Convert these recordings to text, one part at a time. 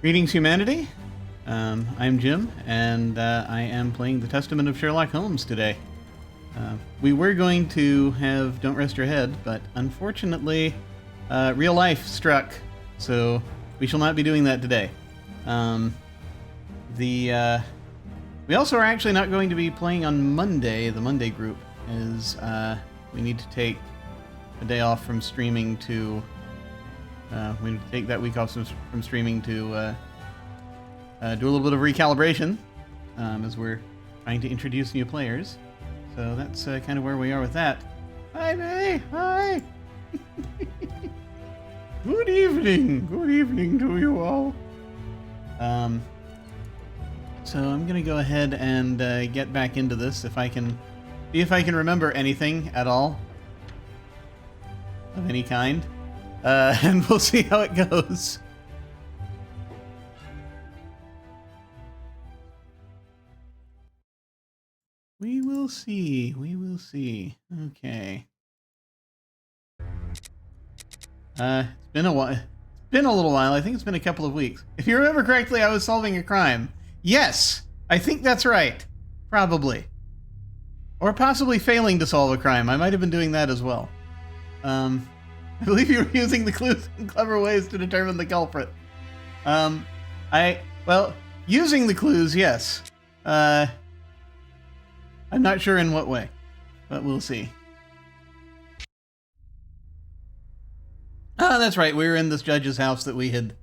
Greetings, humanity. I'm Jim, and I am playing the Testament of Sherlock Holmes today. We were going to have Don't Rest Your Head, but unfortunately, real life struck, so we shall not be doing that today. We also are actually not going to be playing on Monday, the Monday group, as we need to take a day off from streaming to... we need to take that week off from streaming to do a little bit of recalibration as we're trying to introduce new players. So that's kind of where we are with that. Hi, May! Hi! Good evening! Good evening to you all. So I'm going to go ahead and get back into this see if I can remember anything at all of any kind. And we'll see how it goes. We will see. We will see. Okay. It's been a while. It's been a little while. I think it's been a couple of weeks. If you remember correctly, I was solving a crime. Yes, I think that's right. Probably. Or possibly failing to solve a crime. I might have been doing that as well. I believe you were using the clues in clever ways to determine the culprit. Well, using the clues, yes. I'm not sure in what way, but we'll see. Oh, that's right. We were in this judge's house that we had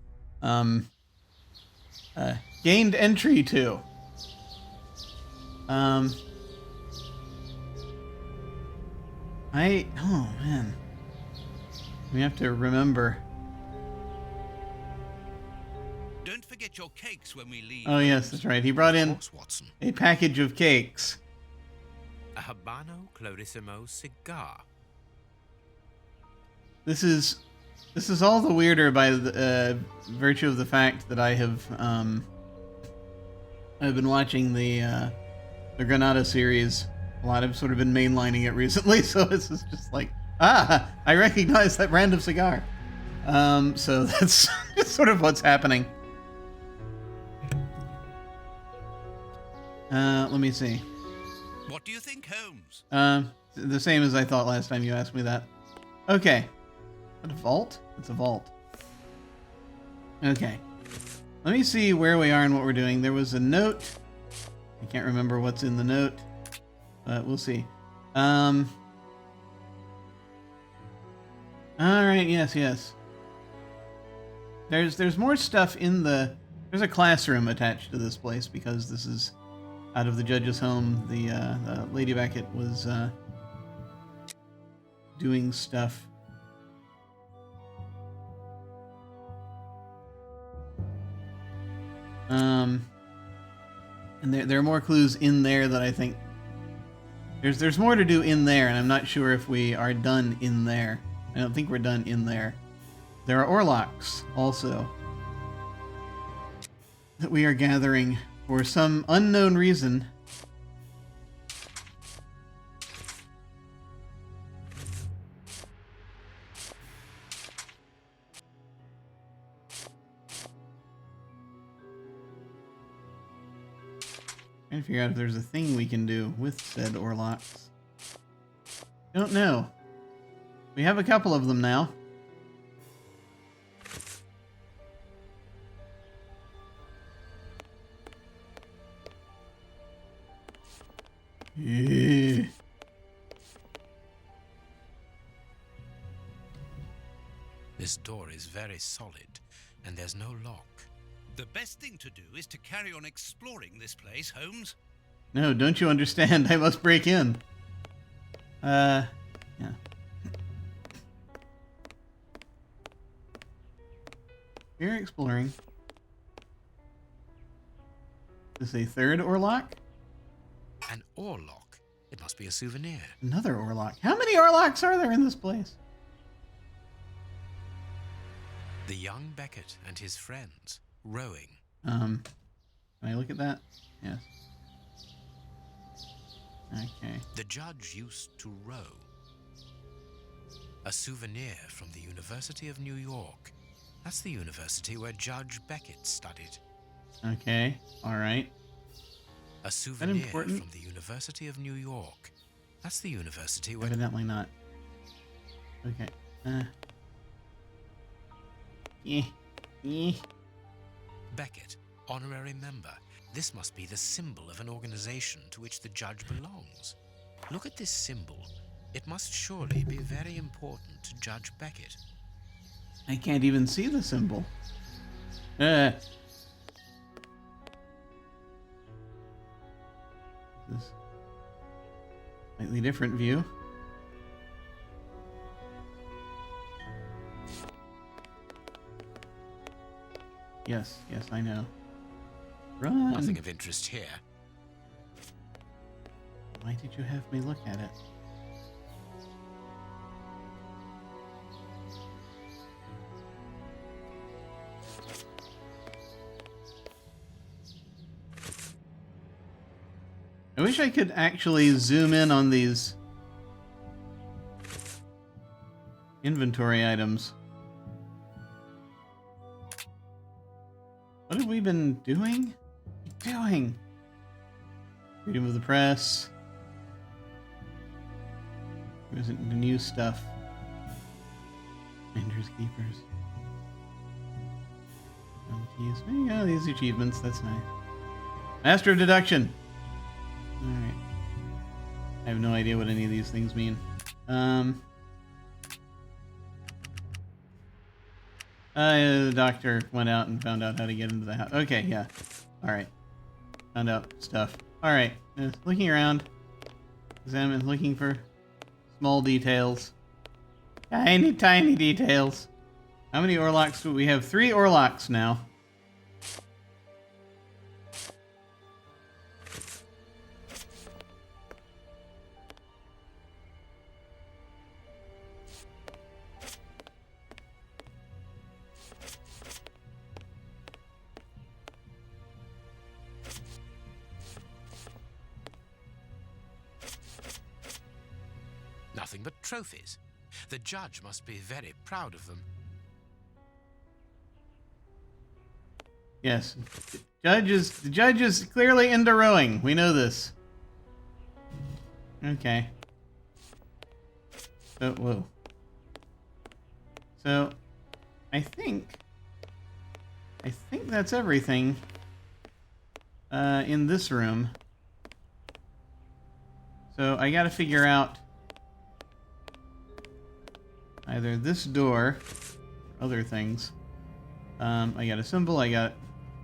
gained entry to. Oh, man. We have to remember. Don't forget your cakes when we leave. Oh, yes, that's right. He brought in a package of cakes. A Habano Clarissimo cigar. This is all the weirder by the virtue of the fact that I have I've been watching the Granada series a lot. I've sort of been mainlining it recently, so this is just like, I recognize that brand of cigar. So that's just sort of what's happening. Let me see. What do you think, Holmes? The same as I thought last time you asked me that. Okay. Is that a vault? It's a vault. Okay. Let me see where we are and what we're doing. There was a note. I can't remember what's in the note, but we'll see. All right. Yes. There's more stuff in the. There's a classroom attached to this place because this is out of the judge's home. The Lady Beckett was doing stuff. And there are more clues in there that I think there's more to do in there, and I'm not sure if we are done in there. I don't think we're done in there. There are orlocks also that we are gathering for some unknown reason. Trying to figure out if there's a thing we can do with said orlocks. Don't know. We have a couple of them now. Yeah. This door is very solid, and there's no lock. The best thing to do is to carry on exploring this place, Holmes. No, don't you understand? I must break in. Yeah. We're exploring. Is this a third orlock? An orlock? It must be a souvenir. Another orlock. How many orlocks are there in this place? The young Beckett and his friends, rowing. Can I look at that? Yes. Okay. The judge used to row. A souvenir from the University of New York. That's the university where Judge Beckett studied. Okay, alright. A souvenir important? from the University of New York. That's the university where... Evidently not. Okay. Beckett, honorary member. This must be the symbol of an organization to which the judge belongs. Look at this symbol. It must surely be very important to Judge Beckett. I can't even see the symbol. This slightly different view. Yes, I know. Run! Nothing of interest here. Why did you have me look at it? I wish I could actually zoom in on these inventory items. What have we been doing? Freedom of the press. There isn't the new stuff. Finders keepers. Keys. There you go, these achievements, that's nice. Master of deduction. Alright. I have no idea what any of these things mean. The doctor went out and found out how to get into the house. Okay, yeah. Alright. Found out stuff. Alright. Looking around. Examine, looking for small details. Tiny, tiny details. How many Orlocks do we have? 3 Orlocks now. Nothing but trophies. The judge must be very proud of them. Yes. The judge is clearly into rowing. We know this. Okay. So, whoa. So, I think that's everything in this room. So, I gotta figure out either this door or other things. I got a symbol, I got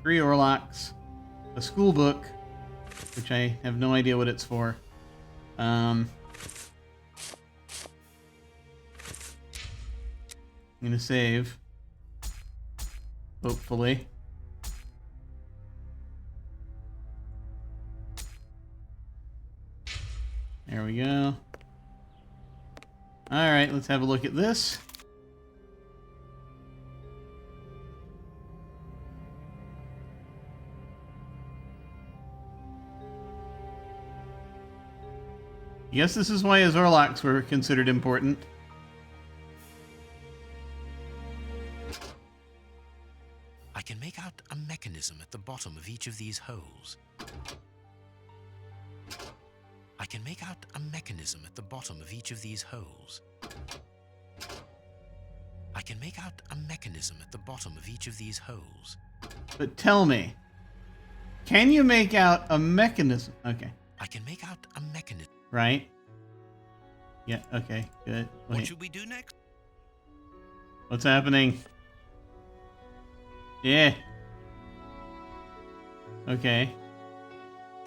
3 Orlocks, a school book, which I have no idea what it's for. I'm gonna save. Hopefully. There we go. Alright, let's have a look at this. Yes, this is why his Orlocks were considered important. I can make out a mechanism at the bottom of each of these holes. I can make out a mechanism at the bottom of each of these holes. I can make out a mechanism at the bottom of each of these holes. But tell me, can you make out a mechanism? Okay. I can make out a mechanism. Right? Yeah, okay, good. Wait. What should we do next? What's happening? Yeah. Okay.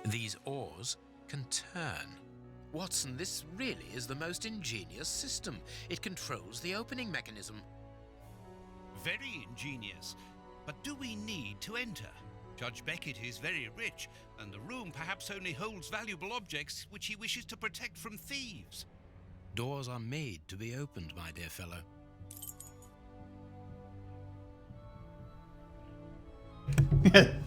These oars can turn. Watson, this really is the most ingenious system. It controls the opening mechanism. Very ingenious. But do we need to enter? Judge Beckett is very rich, and the room perhaps only holds valuable objects which he wishes to protect from thieves. Doors are made to be opened, my dear fellow.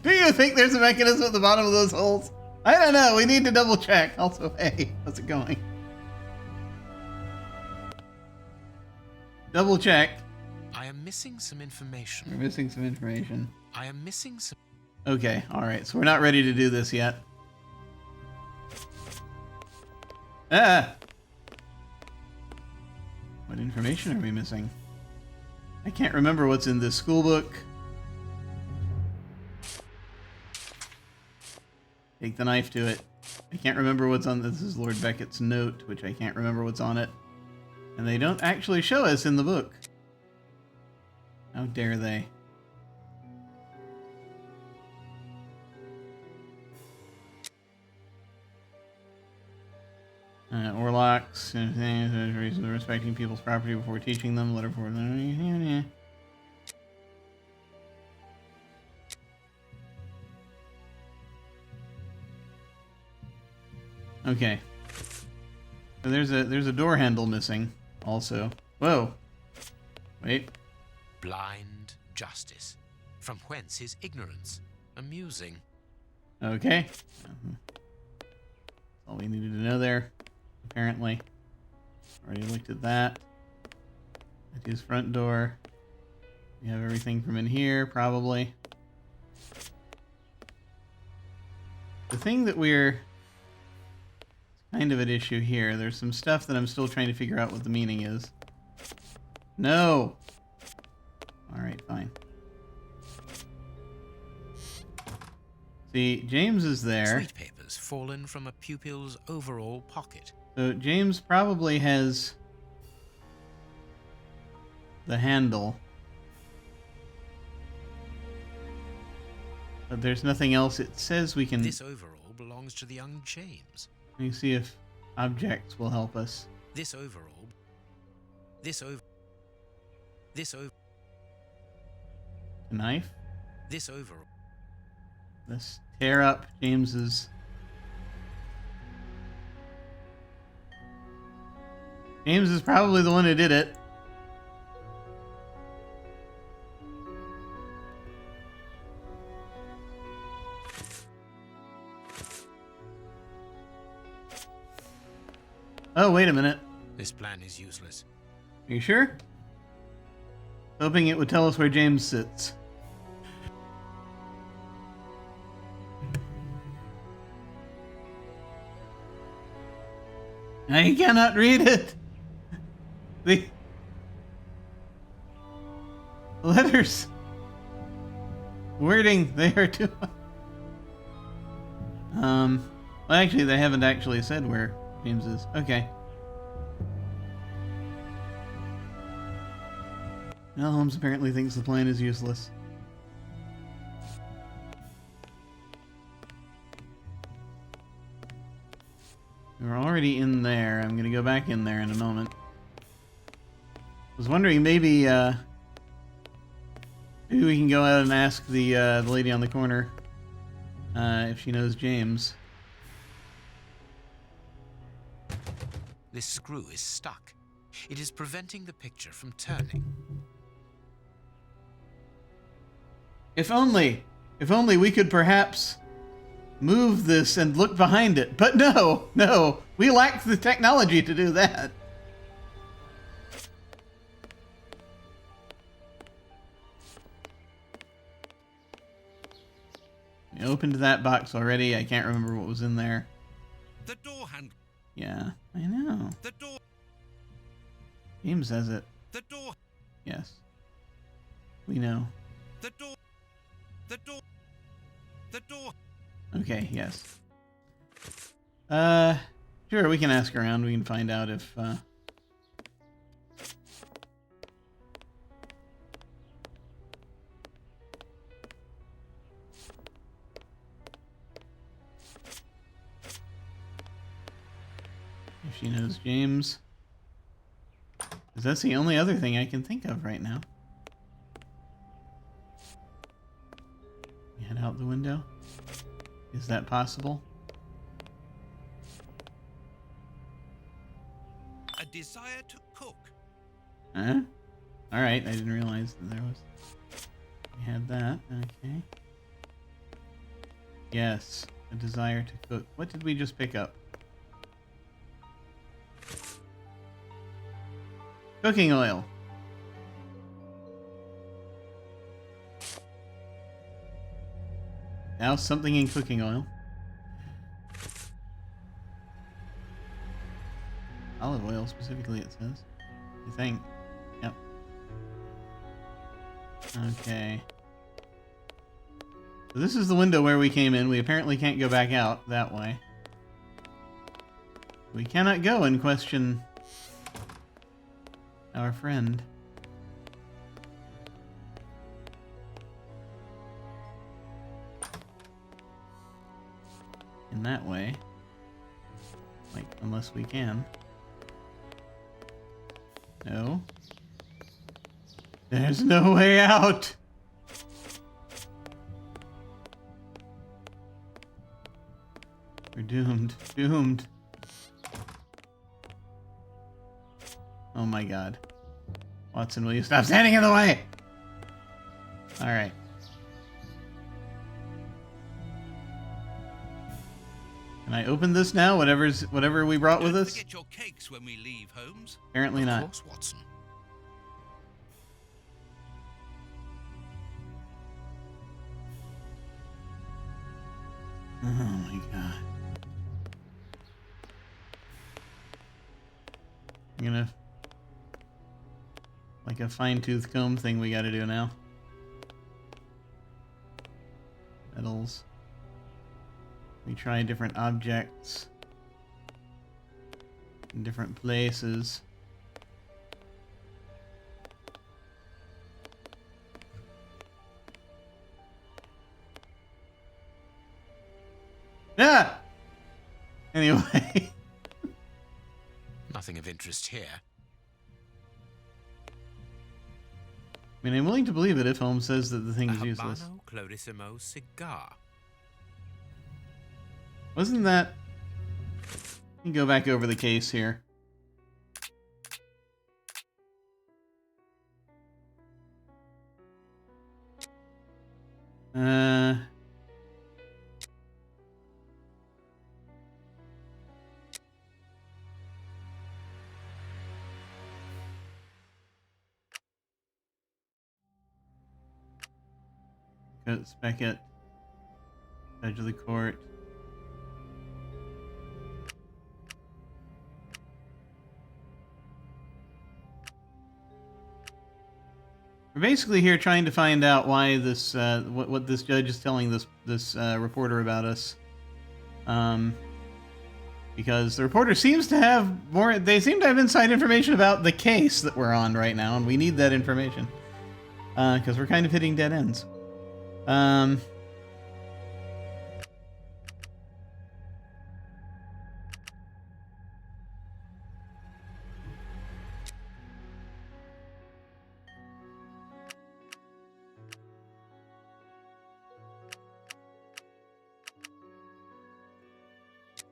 Do you think there's a mechanism at the bottom of those holes? I don't know. We need to double check. Also, hey, how's it going? Double check. I am missing some information. We're missing some information. I am missing some... Okay, alright, so we're not ready to do this yet. Ah! What information are we missing? I can't remember what's in this school book. Take the knife to it. I can't remember what's on this. This is Lord Beckett's note, which I can't remember what's on it. And they don't actually show us in the book. How dare they? Orlocks, reasons respecting people's property before teaching them. Letter for them. Okay. So there's a door handle missing, also. Whoa. Wait. Blind justice. From whence his ignorance? Amusing. Okay. That's all we needed to know there. Apparently. Already looked at that. At his front door. We have everything from in here, probably. The thing that we're... kind of at issue here. There's some stuff that I'm still trying to figure out what the meaning is. No! Alright, fine. See, James is there. Sweet papers fallen from a pupil's overall pocket. So James probably has the handle. But there's nothing else. It says we can... This overall belongs to the young James. Let me see if objects will help us. This overall... This over... A knife? This overall... Let's tear up James's... James is probably the one who did it. Oh, wait a minute. This plan is useless. Are you sure? Hoping it would tell us where James sits. I cannot read it. The letters, wording, they are too... Well, actually, they haven't actually said where James is. Okay. Well, Holmes apparently thinks the plan is useless. We're already in there. I'm going to go back in there in a moment. I was wondering maybe maybe we can go out and ask the lady on the corner if she knows James. This screw is stuck. It is preventing the picture from turning. If only we could perhaps move this and look behind it. But no, we lack the technology to do that. We opened that box already. I can't remember what was in there. The door handle. Yeah, I know. The door. James says it. The door. Yes. We know. The door. The door. The door. Okay, yes. Sure, we can ask around. We can find out if, if she knows James. Because that's the only other thing I can think of right now. Head out the window. Is that possible? A desire to cook. Huh? Alright, I didn't realize that there was... We had that, okay. Yes, a desire to cook. What did we just pick up? Cooking oil. Now something in cooking oil. Olive oil specifically, it says. I think. Yep. Okay. So this is the window where we came in. We apparently can't go back out that way. We cannot go and question our friend. In that way. Like, unless we can. No. There's no way out! We're doomed. Doomed. Oh my god. Watson, will you stop standing in the way? Alright. Can I open this now? Whatever we brought with Don't us? forget your cakes when we leave, Holmes. Apparently Of not. course, Watson. Oh my god. I'm gonna... Like a fine-tooth comb thing we gotta do now. Metals. We try different objects. In different places. Yeah! Anyway. Nothing of interest here. I mean, I'm willing to believe it if Holmes says that the thing A is useless. Habano Clarissimo cigar. Wasn't that... Let me go back over the case here. Coates, Beckett, Judge of the Court. We're basically here trying to find out why this, what this judge is telling this reporter about us. Because the reporter seems to have more, they seem to have inside information about the case that we're on right now, and we need that information. Because we're kind of hitting dead ends.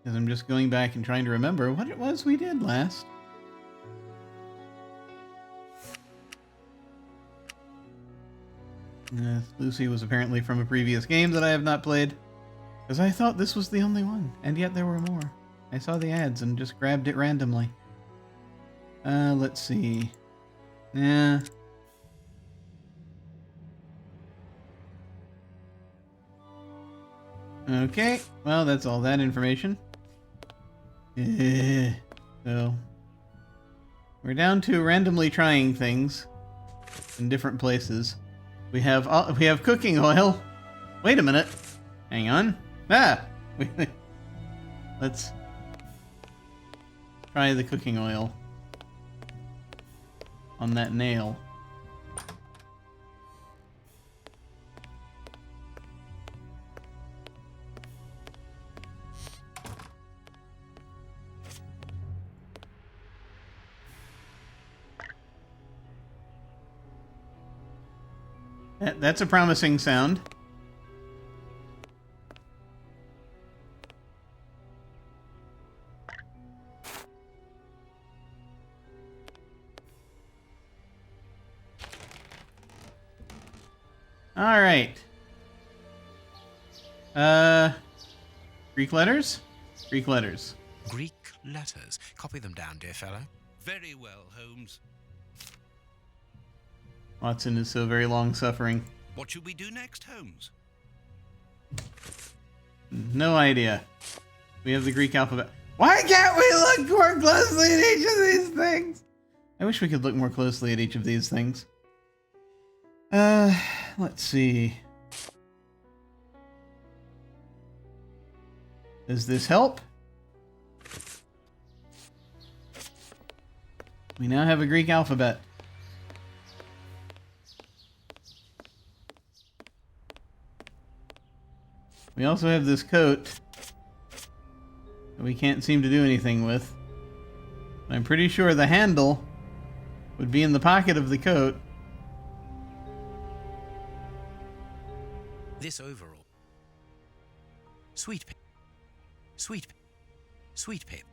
Because I'm just going back and trying to remember what it was we did last. Lucy was apparently from a previous game that I have not played. Because I thought this was the only one, and yet there were more. I saw the ads and just grabbed it randomly. Let's see. Yeah. Okay, well, that's all that information. So, we're down to randomly trying things in different places. We have cooking oil. Wait a minute. Hang on. Let's try the cooking oil on that nail. That's a promising sound. All right. Greek letters? Greek letters. Greek letters. Copy them down, dear fellow. Very well, Holmes. Watson is so very long-suffering. What should we do next, Holmes? No idea. We have the Greek alphabet. Why can't we look more closely at each of these things? I wish we could look more closely at each of these things. Let's see. Does this help? We now have a Greek alphabet. We also have this coat that we can't seem to do anything with. I'm pretty sure the handle would be in the pocket of the coat. This overall. Sweet paper. Sweet paper. Sweet paper.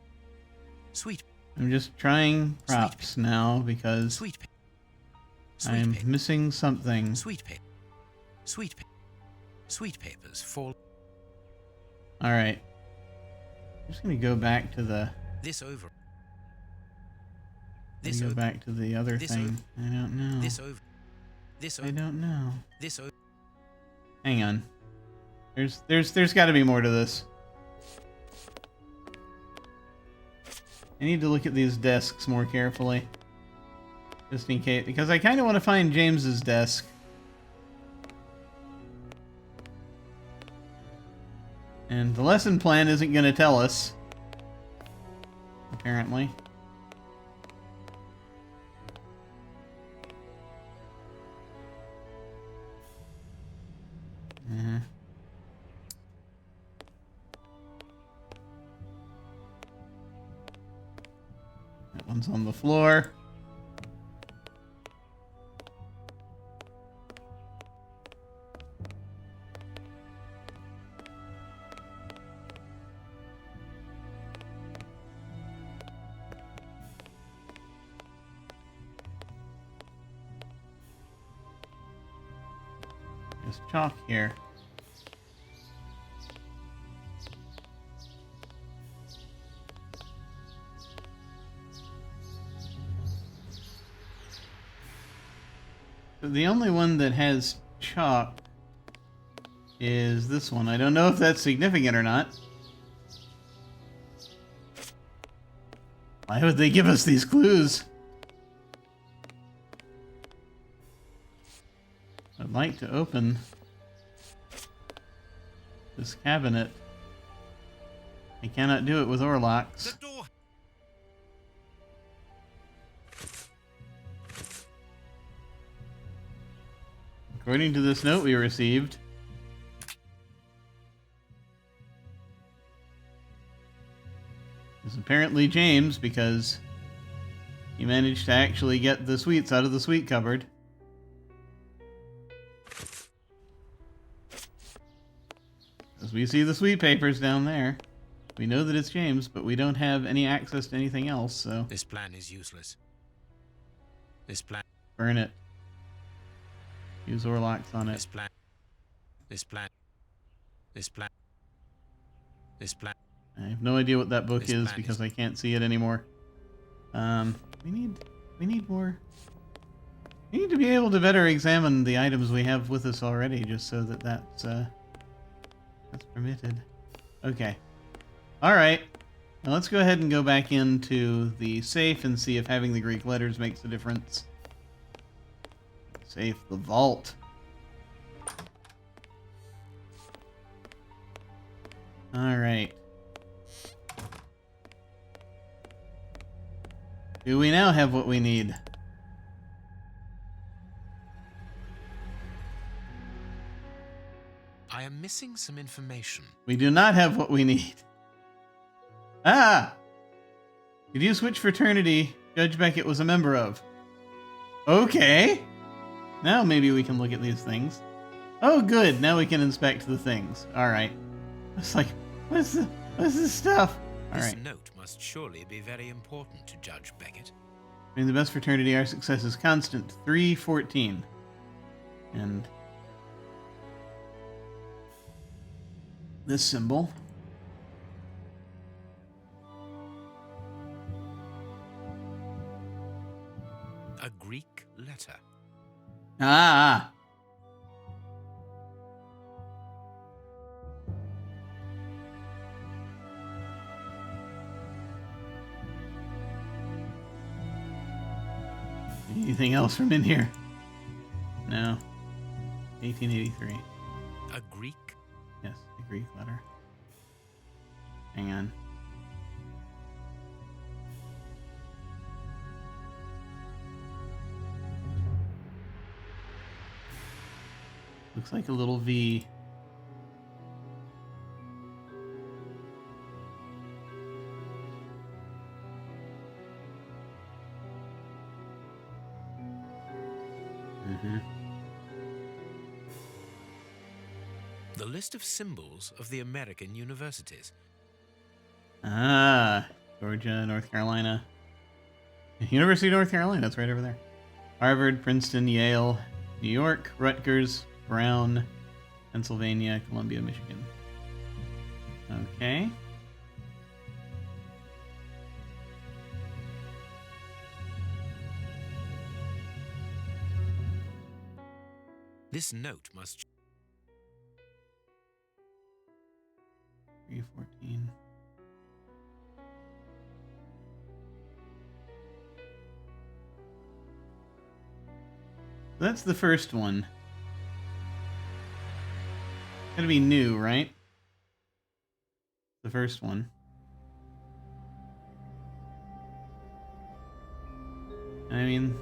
Sweet. I'm just trying props now because Sweet paper. I'm missing something. Sweet paper. Sweet paper. Sweet papers fall. Alright. I'm just going to go back to the... This over. This go back to the other thing. I don't know. This over. This over. I don't know. This over. Hang on. There's got to be more to this. I need to look at these desks more carefully. Just in case, because I kind of want to find James's desk. And the lesson plan isn't going to tell us. Apparently. That one's on the floor. There's chalk here. The only one that has chalk is this one. I don't know if that's significant or not. Why would they give us these clues? I'd like to open this cabinet. I cannot do it with ore locks. The door. According to this note we received, it's apparently James because he managed to actually get the sweets out of the sweet cupboard. As we see the sweet papers down there, we know that it's James, but we don't have any access to anything else, so... This plan is useless. This plan... Burn it. Use ore locks on it. This plan... This plan... This plan... This plan... I have no idea what that book This is plan because is- I can't see it anymore. We need more... We need to be able to better examine the items we have with us already, just so that that's permitted. Okay. Alright. Now let's go ahead and go back into the safe and see if having the Greek letters makes a difference. Safe, the vault. Alright. Do we now have what we need? I am missing some information. We do not have what we need. Ah! Did you switch fraternity Judge Beckett was a member of? Okay. Now maybe we can look at these things. Oh, good. Now we can inspect the things. Alright. It's like, what's this stuff? This Alright. note must surely be very important to Judge Beckett. In the best fraternity, our success is constant. 314. And this symbol. A Greek letter. Anything else from in here? No. 1883. A Greek? Yes, a Greek letter. Hang on. Looks like a little V. The list of symbols of the American universities. Ah, Georgia, North Carolina. University of North Carolina, that's right over there. Harvard, Princeton, Yale, New York, Rutgers, Brown, Pennsylvania, Columbia, Michigan. Okay. This note must... 314. That's the first one. Gonna be new, right? The first one. I mean...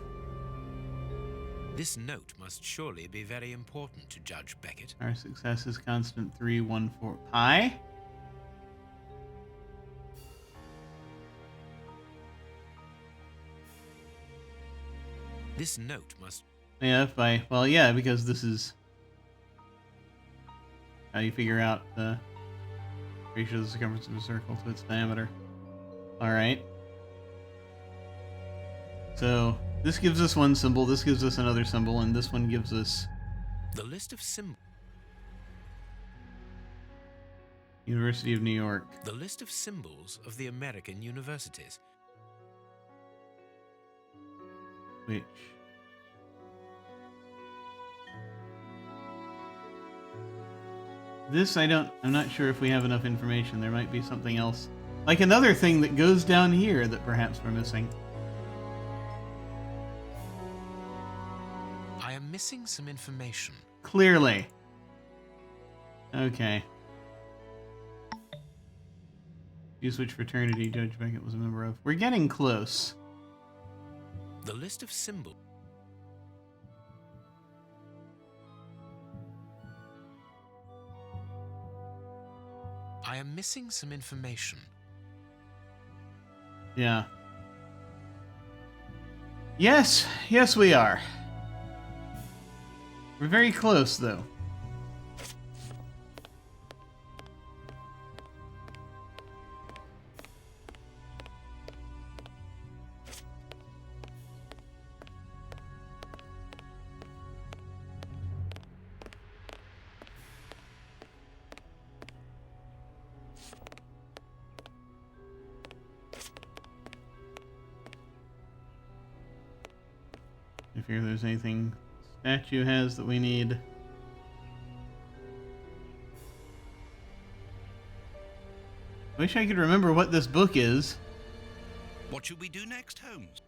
This note must surely be very important to Judge Beckett. Our success is constant 314 pi. This note must... Yeah, well, yeah, because this is how you figure out the ratio of the circumference of a circle to its diameter. Alright. So, this gives us one symbol, this gives us another symbol, and this one gives us... The list of symbols... University of New York. The list of symbols of the American universities. Which... This, I'm not sure if we have enough information. There might be something else. Like another thing that goes down here that perhaps we're missing. I am missing some information. Clearly. Okay. Use which fraternity Judge Beckett was a member of. We're getting close. The list of symbols. I am missing some information. Yeah. Yes, we are. We're very close, though. If there's anything statue has that we need. Wish I could remember what this book is. What should we do next, Holmes?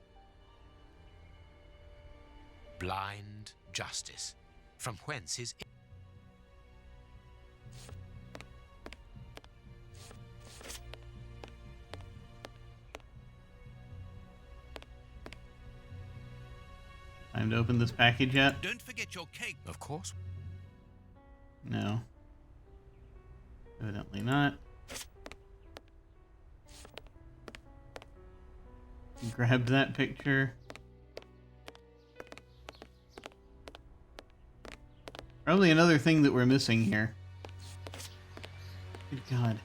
Blind justice. From whence his... Time to open this package yet? Don't forget your cake. Of course. No. Evidently not. Grabbed that picture. Probably another thing that we're missing here. Good God.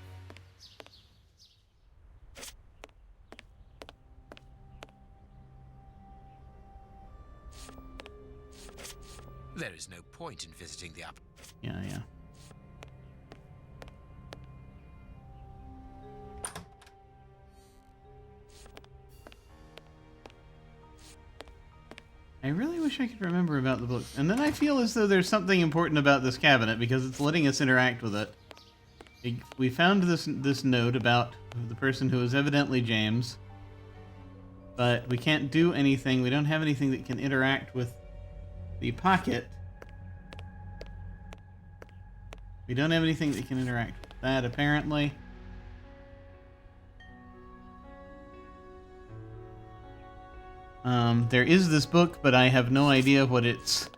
There is no point in visiting the up. Yeah. I really wish I could remember about the book. And then I feel as though there's something important about this cabinet because it's letting us interact with it. We found this note about the person who is evidently James. but we can't do anything. We don't have anything that can interact with the pocket. We don't have anything that can interact with that, apparently. There is this book, but I have no idea what it's...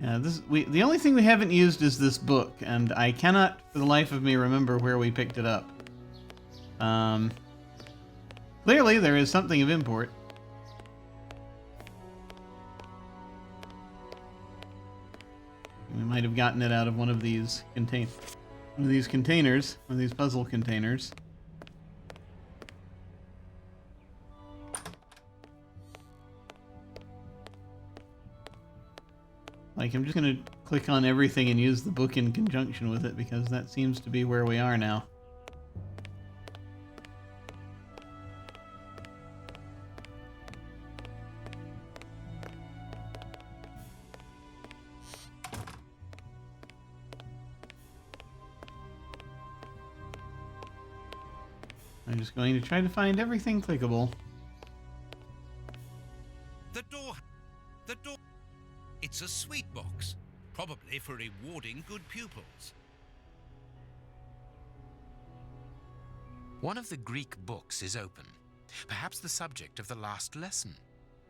Yeah, the only thing we haven't used is this book, and I cannot, for the life of me, remember where we picked it up. Clearly, there is something of import. We might have gotten it out of one of these containers, one of these puzzle containers. Like, I'm just gonna click on everything and use the book in conjunction with it, because that seems to be where we are now. I'm just going to try to find everything clickable. The door. It's a sweet box, probably for rewarding good pupils. One of the Greek books is open, perhaps the subject of the last lesson.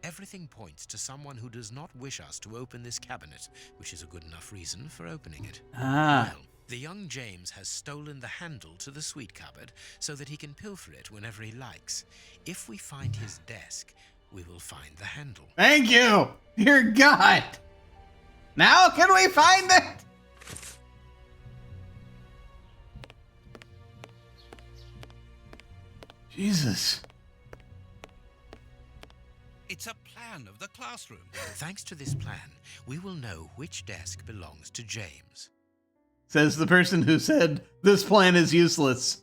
Everything points to someone who does not wish us to open this cabinet, which is a good enough reason for opening it. Ah. Well, the young James has stolen the handle to the sweet cupboard so that he can pilfer it whenever he likes. If we find his desk, we will find the handle. Thank you! Dear God! Now can we find it? Jesus. It's a plan of the classroom. Thanks to this plan, we will know which desk belongs to James. Says the person who said, this plan is useless.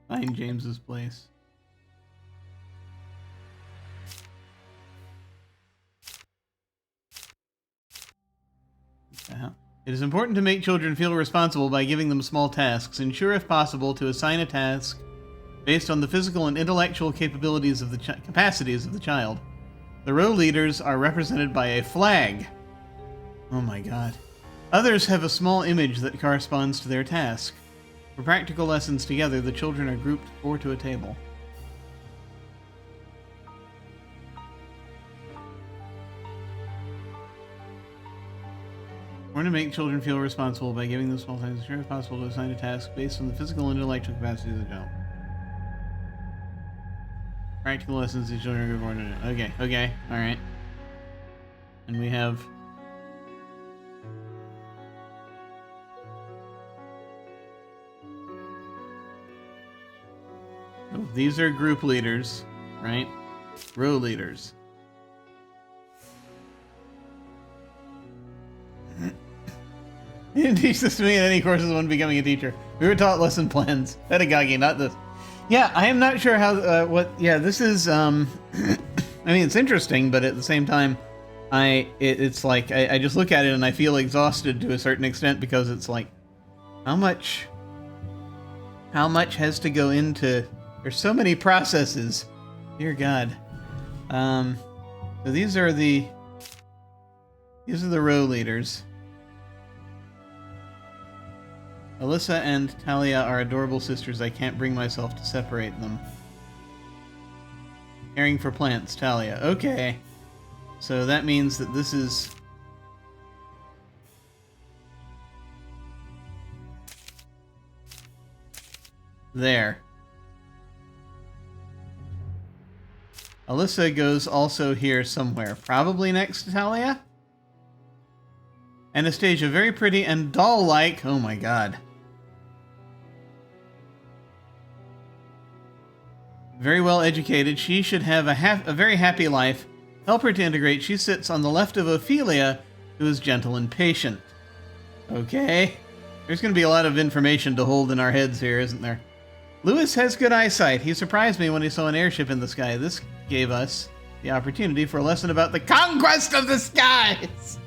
Find James's place. What the hell? It is important to make children feel responsible by giving them small tasks. Ensure, if possible, to assign a task based on the physical and intellectual capacities of the child. The row leaders are represented by a flag. Oh my God. Others have a small image that corresponds to their task. For practical lessons together, the children are grouped 4 to a table. We're to make children feel responsible by giving them small tasks, sure if possible, to assign a task based on the physical and intellectual capacities of the child. Practical lessons these children are going to do. Okay, alright. And we have... Oh, these are group leaders, right? Row leaders. You didn't teach this to me in any courses when becoming a teacher. We were taught lesson plans. Pedagogy, not this. Yeah, I am not sure how, this is, I mean, it's interesting, but at the same time, it's like, I just look at it and I feel exhausted to a certain extent, because it's like, how much has to go into, there's so many processes. Dear God. So these are the row leaders. Alyssa and Talia are adorable sisters. I can't bring myself to separate them. Caring for plants, Talia. Okay. So that means that this is... there. Alyssa goes also here somewhere. Probably next to Talia? Anastasia, very pretty and doll-like. Oh my God. Very well educated. She should have a very happy life. Help her to integrate. She sits on the left of Ophelia, who is gentle and patient. Okay. There's going to be a lot of information to hold in our heads here, isn't there? Lewis has good eyesight. He surprised me when he saw an airship in the sky. This gave us the opportunity for a lesson about the conquest of the skies.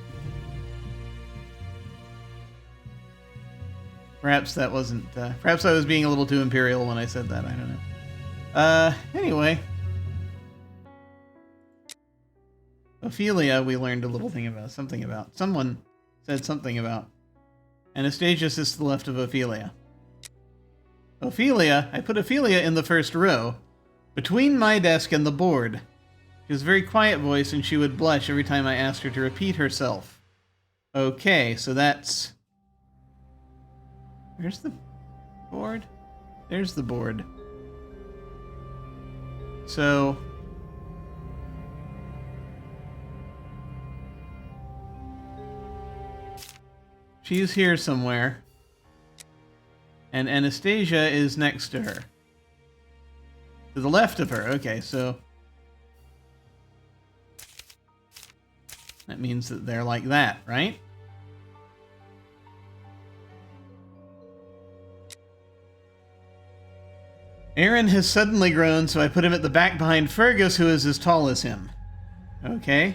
Perhaps that wasn't, perhaps I was being a little too imperial when I said that, I don't know. Anyway. Ophelia, we learned a little thing about, someone said something about. Anastasia sits to the left of Ophelia. Ophelia, I put Ophelia in the first row, between my desk and the board. She has a very quiet voice, and she would blush every time I asked her to repeat herself. Okay, so that's... Where's the board? There's the board. So... she's here somewhere. And Anastasia is next to her. To the left of her. Okay, so... that means that they're like that, right? Aaron has suddenly grown, so I put him at the back behind Fergus, who is as tall as him. Okay.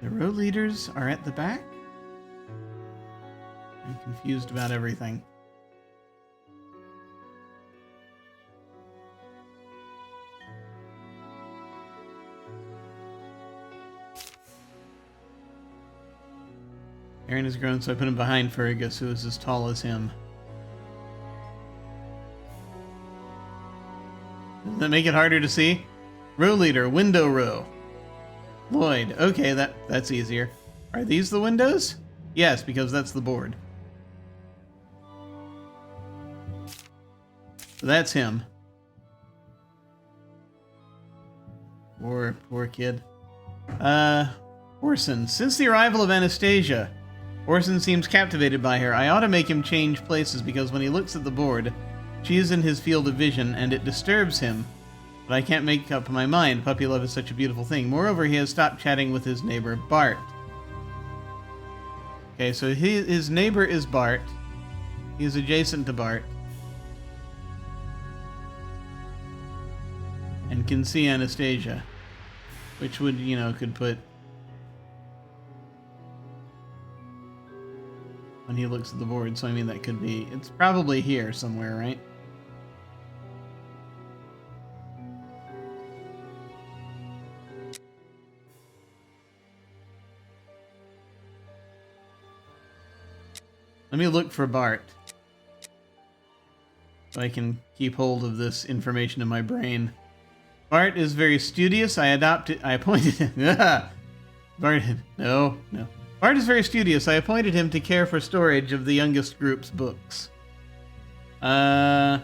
The row leaders are at the back? I'm confused about everything. Aaron has grown, so I put him behind Fergus, who is as tall as him. Doesn't that make it harder to see? Row leader, window row. Lloyd. Okay, that's easier. Are these the windows? Yes, because that's the board. So that's him. Poor kid. Orson. Since the arrival of Anastasia, Orson seems captivated by her. I ought to make him change places because when he looks at the board, she is in his field of vision and it disturbs him. But I can't make up my mind. Puppy love is such a beautiful thing. Moreover, he has stopped chatting with his neighbor, Bart. Okay, so his neighbor is Bart. He's adjacent to Bart. And can see Anastasia. Which would, you know, could put... when he looks at the board, so I mean that could be... it's probably here somewhere, right? Let me look for Bart. So I can keep hold of this information in my brain. Bart is very studious. I appointed him. Bart, no. Bart is very studious. I appointed him to care for storage of the youngest group's books. That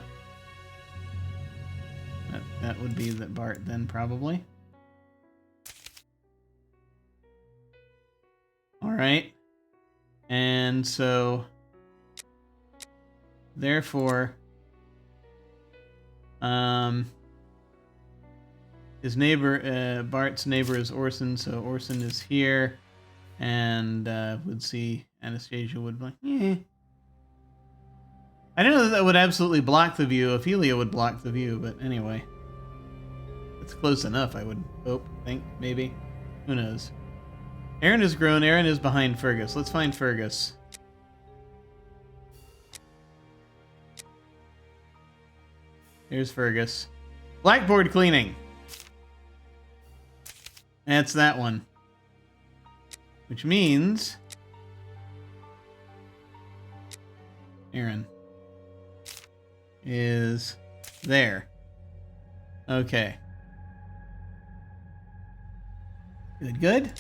would be that Bart then, probably. Alright. And so... therefore... his neighbor, Bart's neighbor is Orson, so Orson is here. And would see Anastasia would be like, eh. I don't know that would absolutely block the view. Ophelia would block the view, but anyway. It's close enough, I would hope, think, maybe. Who knows? Aaron has grown. Aaron is behind Fergus. Let's find Fergus. Here's Fergus. Blackboard cleaning. That's that one. Which means... Aaron is there. Okay. Good.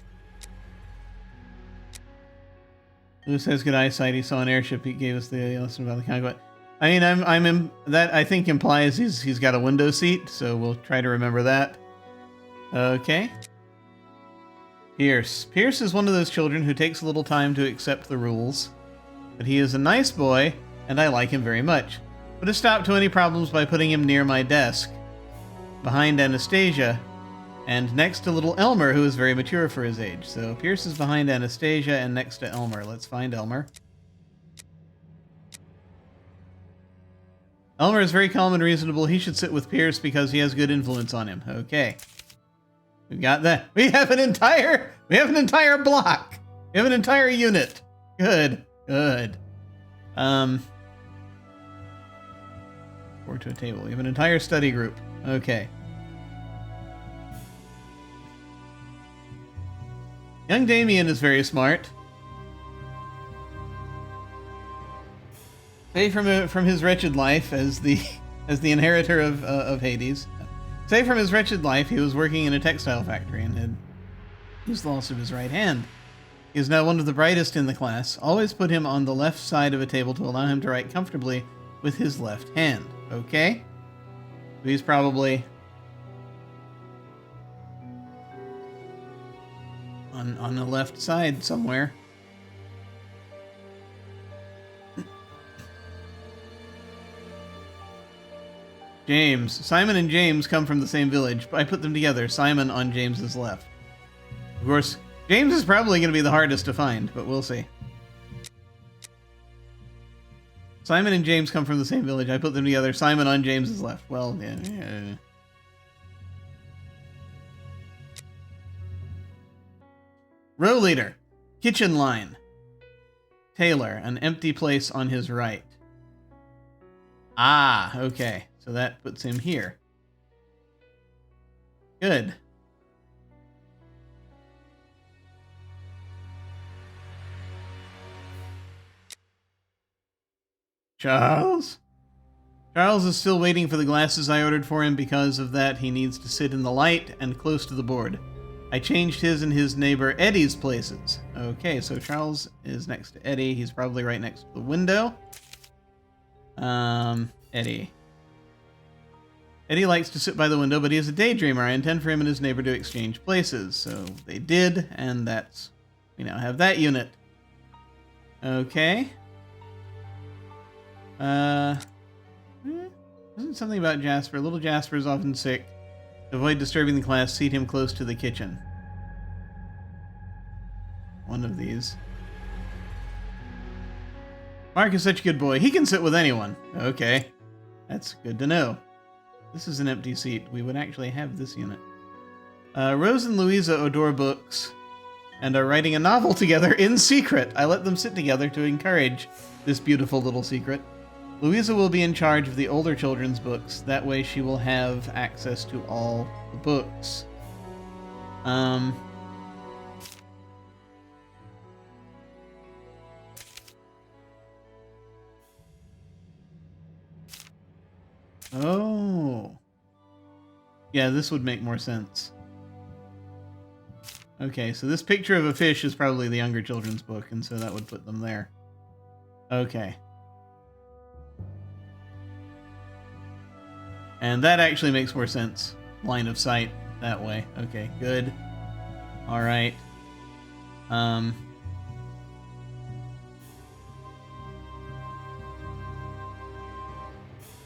Lewis has good eyesight. He saw an airship. He gave us the lesson about the conquest. I mean, I'm in that. I think implies he's got a window seat, so we'll try to remember that. Okay. Pierce. Pierce is one of those children who takes a little time to accept the rules, but he is a nice boy, and I like him very much. Put a stop to any problems by putting him near my desk, behind Anastasia, and next to little Elmer, who is very mature for his age. So Pierce is behind Anastasia and next to Elmer. Let's find Elmer. Elmer is very calm and reasonable. He should sit with Pierce because he has good influence on him. Okay. We've got that. We have an entire block. We have an entire unit. Good. Good. Or to a table. We have an entire study group. Okay. Young Damien is very smart. Saved from his wretched life as the inheritor of Hades. Saved from his wretched life, he was working in a textile factory and had used the loss of his right hand. He is now one of the brightest in the class. Always put him on the left side of a table to allow him to write comfortably with his left hand. Okay? So he's probably on the left side somewhere. James. Simon and James come from the same village. I put them together. Simon on James's left. Of course, James is probably going to be the hardest to find, but we'll see. Simon and James come from the same village. I put them together. Simon on James's left. Well, yeah. Row leader. Kitchen line. Taylor. An empty place on his right. Ah, okay. So that puts him here. Good. Charles? Charles is still waiting for the glasses I ordered for him. Because of that, he needs to sit in the light and close to the board. I changed his and his neighbor Eddie's places. Okay, so Charles is next to Eddie. He's probably right next to the window. Eddie. Eddie likes to sit by the window, but he is a daydreamer. I intend for him and his neighbor to exchange places. So they did, and that's... we now have that unit. Okay. Isn't something about Jasper? Little Jasper is often sick. To avoid disturbing the class, seat him close to the kitchen. One of these. Mark is such a good boy. He can sit with anyone. Okay. That's good to know. This is an empty seat. We would actually have this unit. Rose and Louisa adore books and are writing a novel together in secret. I let them sit together to encourage this beautiful little secret. Louisa will be in charge of the older children's books. That way she will have access to all the books. Oh. Yeah, this would make more sense. Okay, so this picture of a fish is probably the younger children's book, and so that would put them there. Okay. And that actually makes more sense. Line of sight that way. Okay, good. Alright.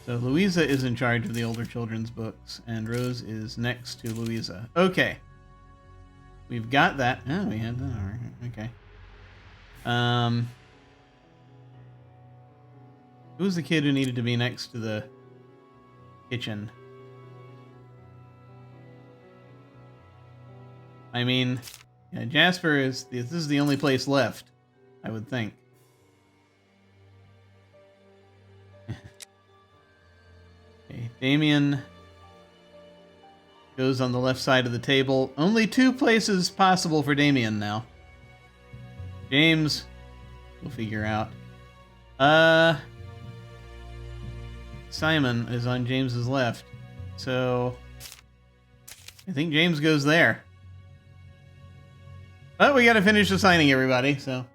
So Louisa is in charge of the older children's books, and Rose is next to Louisa. Okay. We've got that. Oh, we had that. All right. Okay. Who's the kid who needed to be next to the kitchen? I mean, yeah, Jasper is... this is the only place left, I would think. Okay, Damien goes on the left side of the table. Only 2 places possible for Damien now. James, we'll figure out. Simon is on James's left. So I think James goes there. But we gotta finish assigning everybody, so.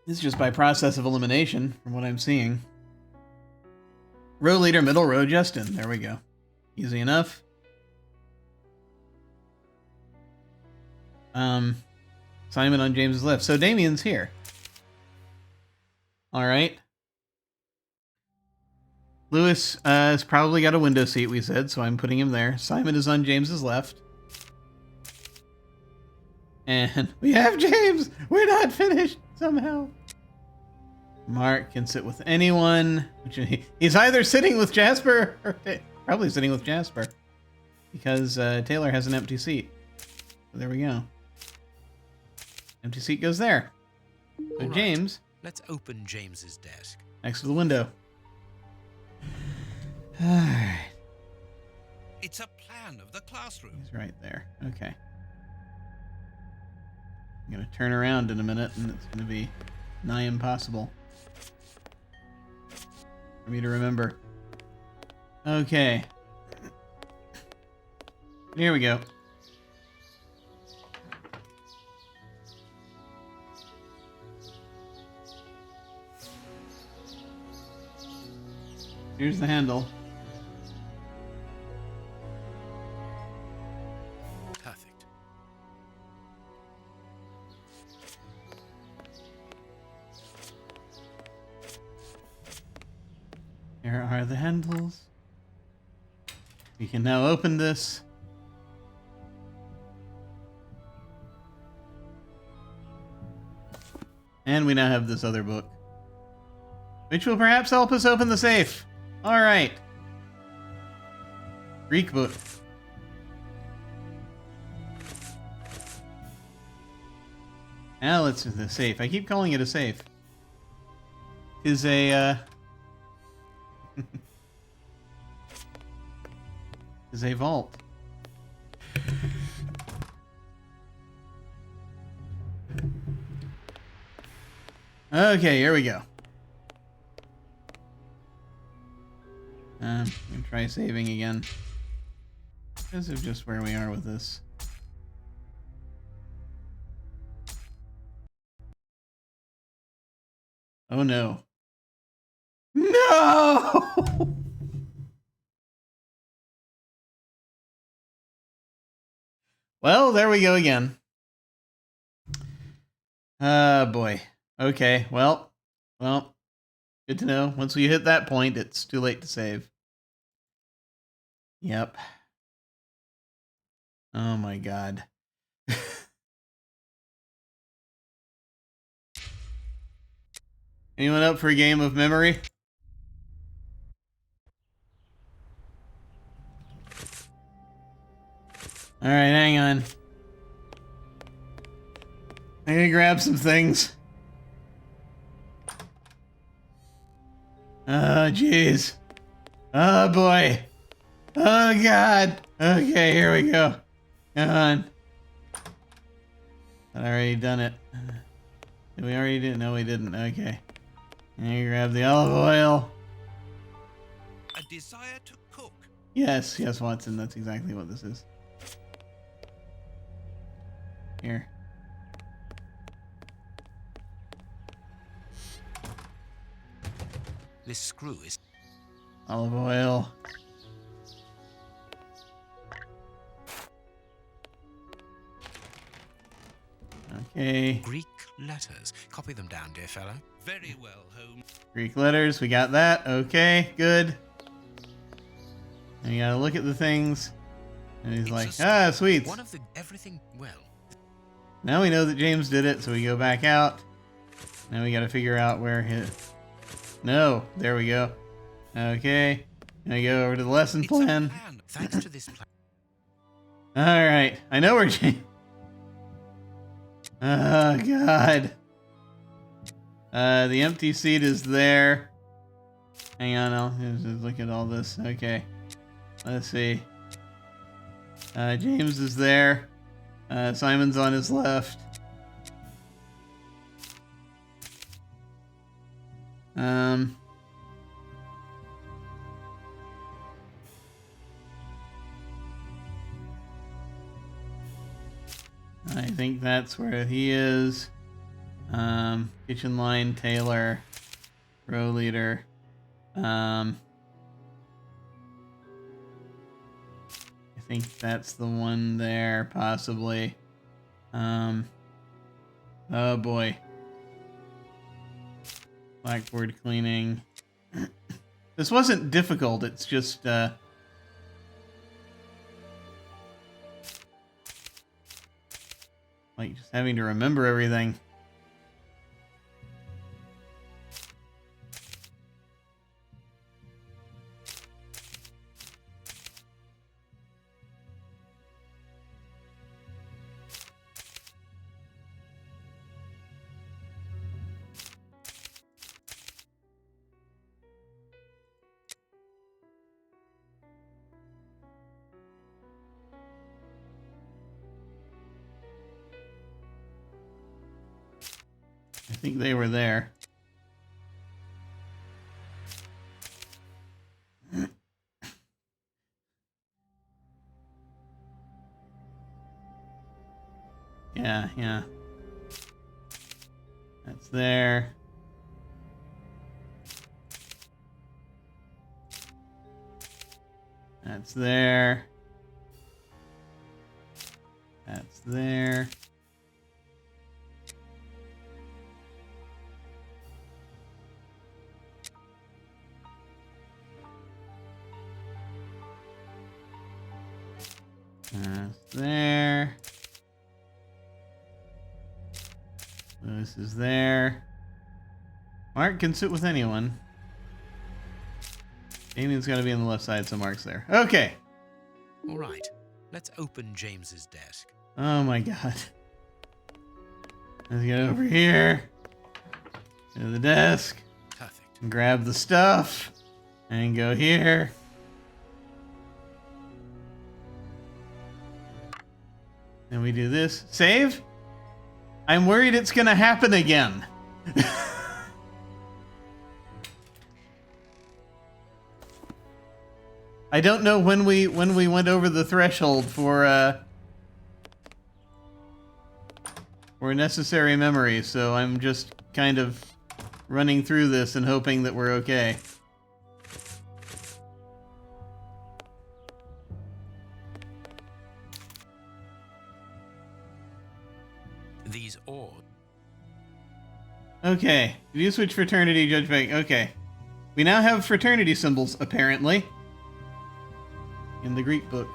This is just by process of elimination, from what I'm seeing. Row leader, middle row, Justin. There we go. Easy enough. Simon on James's left. So Damien's here. Alright. Lewis has probably got a window seat, we said, so I'm putting him there. Simon is on James's left. And we have James! We're not finished, somehow. Mark can sit with anyone. He's either sitting with Jasper or probably sitting with Jasper because Taylor has an empty seat. So there we go. Empty seat goes there. So All right, James, let's open James's desk. next to the window. Alright. It's a plan of the classroom. He's right there. Okay. I'm going to turn around in a minute and it's going to be nigh impossible for me to remember. Okay. Here we go. Here's the handle. Perfect. Here are the handles. We can now open this. And we now have this other book, which will perhaps help us open the safe. All right. Greek book. Now let's do the safe. I keep calling it a safe. Is a is a vault. Okay, here we go. I'm gonna try saving again. Because of just where we are with this. Oh no. No! Well, there we go again. Boy. Okay, well, good to know. Once we hit that point, it's too late to save. Yep. Oh my god. Anyone up for a game of memory? Alright, hang on. I'm gonna grab some things. Oh, jeez. Oh, boy. Oh, God. Okay, here we go. Come on. I'd already done it. Did we already do it? No, we didn't. Okay. And you grab the olive oil. A desire to cook. Yes, yes, Watson. That's exactly what this is. Here. This screw is... Olive oil. Okay. Greek letters. Copy them down, dear fellow. Very well, Holmes. Greek letters. We got that. Okay, good. And you gotta look at the things. And he's like, ah, sweets. One of the... everything... well... Now we know that James did it, so we go back out. Now we gotta figure out where his... No, there we go. Okay. Now we go over to the lesson It's plan. a plan. Thanks to this plan... Alright, I know where James... Oh, God. The empty seat is there. Hang on, I'll just look at all this. Okay. Let's see. James is there. Simon's on his left. I think that's where he is. Kitchen line, Taylor, row leader. I think that's the one there, possibly. Oh boy. Blackboard cleaning. This wasn't difficult, it's just, like just having to remember everything. think they were there. Yeah. That's there. That's there. That's there. That's there. This is there. Mark can sit with anyone. Damien's got to be on the left side, so Mark's there. Okay. All right, let's open James's desk. Oh my god. Let's get over here to the desk. Perfect. And grab the stuff and go here. Then we do this. Save? I'm worried it's gonna happen again. I don't know when we went over the threshold for necessary memory, so I'm just kind of running through this and hoping that we're okay. These ores. Okay. Did you switch fraternity, Judge Beck? Okay. We now have fraternity symbols, apparently. In the Greek book.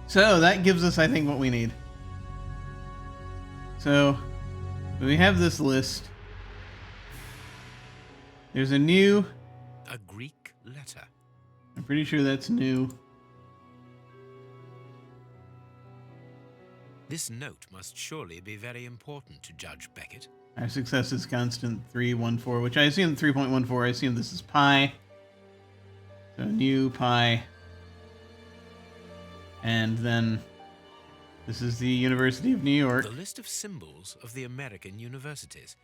So, that gives us, I think, what we need. So, we have this list. There's a new... A Greek letter. I'm pretty sure that's new. This note must surely be very important to Judge Beckett. Our success is constant 314, which I assume 3.14. I assume this is pi. So new pi. And then this is the University of New York. The list of symbols of the American universities.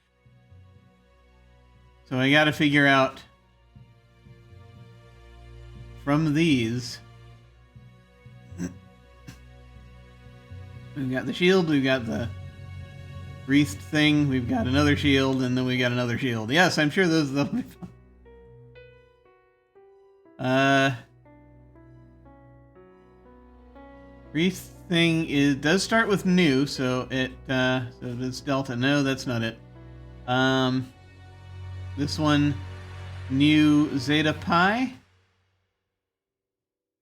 So I gotta figure out from these. We've got the shield, we've got the wreathed thing, we've got another shield, and then we got another shield. Yes, I'm sure they'll be fun. Wreath thing does start with new, so so it's delta. No, that's not it. This one, new zeta pi.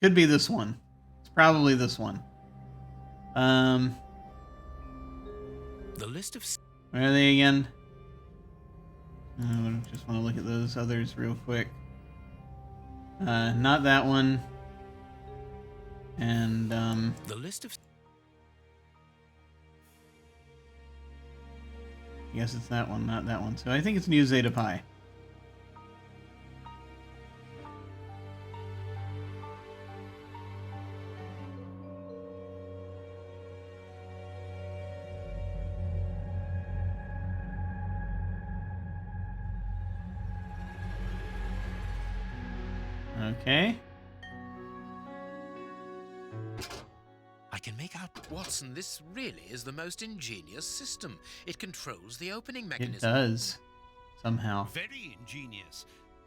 Could be this one. It's probably this one. The list of... Where are they again? I just want to look at those others real quick. Not that one. And, The list of... I guess it's that one, not that one. So I think it's new zeta pi. Okay. I can make out, Watson, this really is the most ingenious system. It controls the opening It mechanism. does. Somehow. Very ingenious.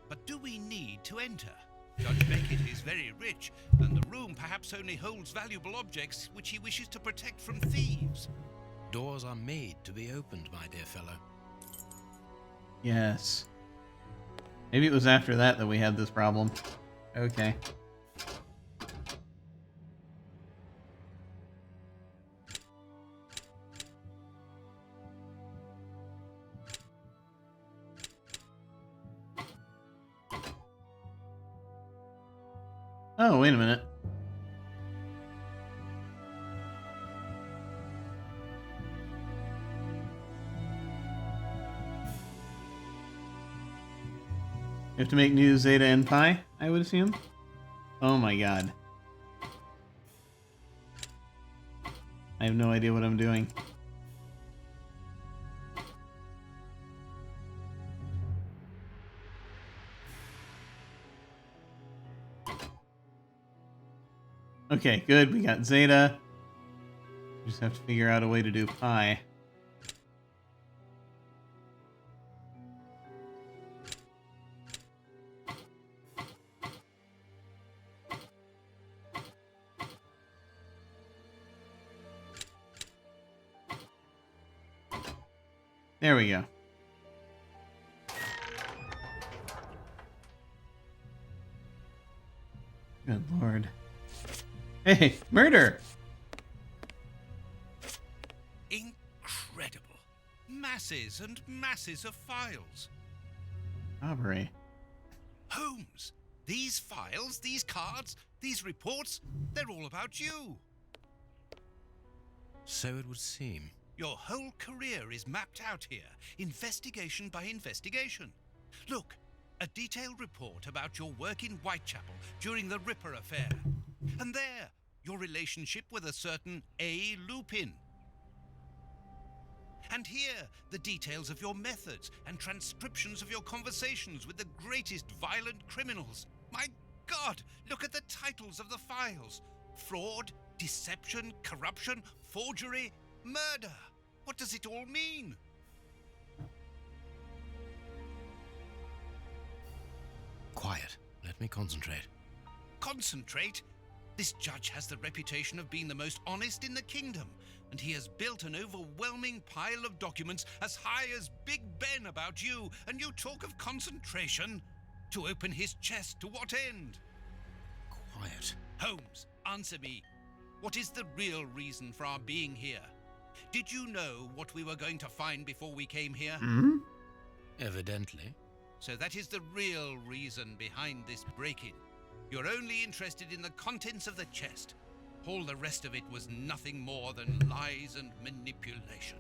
But do we need to enter? Judge Beckett is very rich, and the room perhaps only holds valuable objects which he wishes to protect from thieves. Doors are made to be opened, my dear fellow. Yes. Maybe it was after that we had this problem. Okay. Oh, wait a minute. You have to make new zeta and pi, I would assume. Oh my god. I have no idea what I'm doing. Okay, good. We got zeta. We just have to figure out a way to do pi. There we go. Good lord. Hey, murder! Incredible. Masses and masses of files. Robbery. Holmes, these files, these cards, these reports, they're all about you. So it would seem. Your whole career is mapped out here, investigation by investigation. Look, a detailed report about your work in Whitechapel during the Ripper affair. And there, your relationship with a certain A. Lupin. And here, the details of your methods and transcriptions of your conversations with the greatest violent criminals. My God, look at the titles of the files. Fraud, deception, corruption, forgery, murder. What does it all mean? Quiet. Let me concentrate. Concentrate? This judge has the reputation of being the most honest in the kingdom, and he has built an overwhelming pile of documents as high as Big Ben about you, and you talk of concentration? To open his chest to what end? Quiet. Holmes, answer me. What is the real reason for our being here? Did you know what we were going to find before we came here? Hmm? Evidently. So that is the real reason behind this break-in. You're only interested in the contents of the chest. All the rest of it was nothing more than lies and manipulation.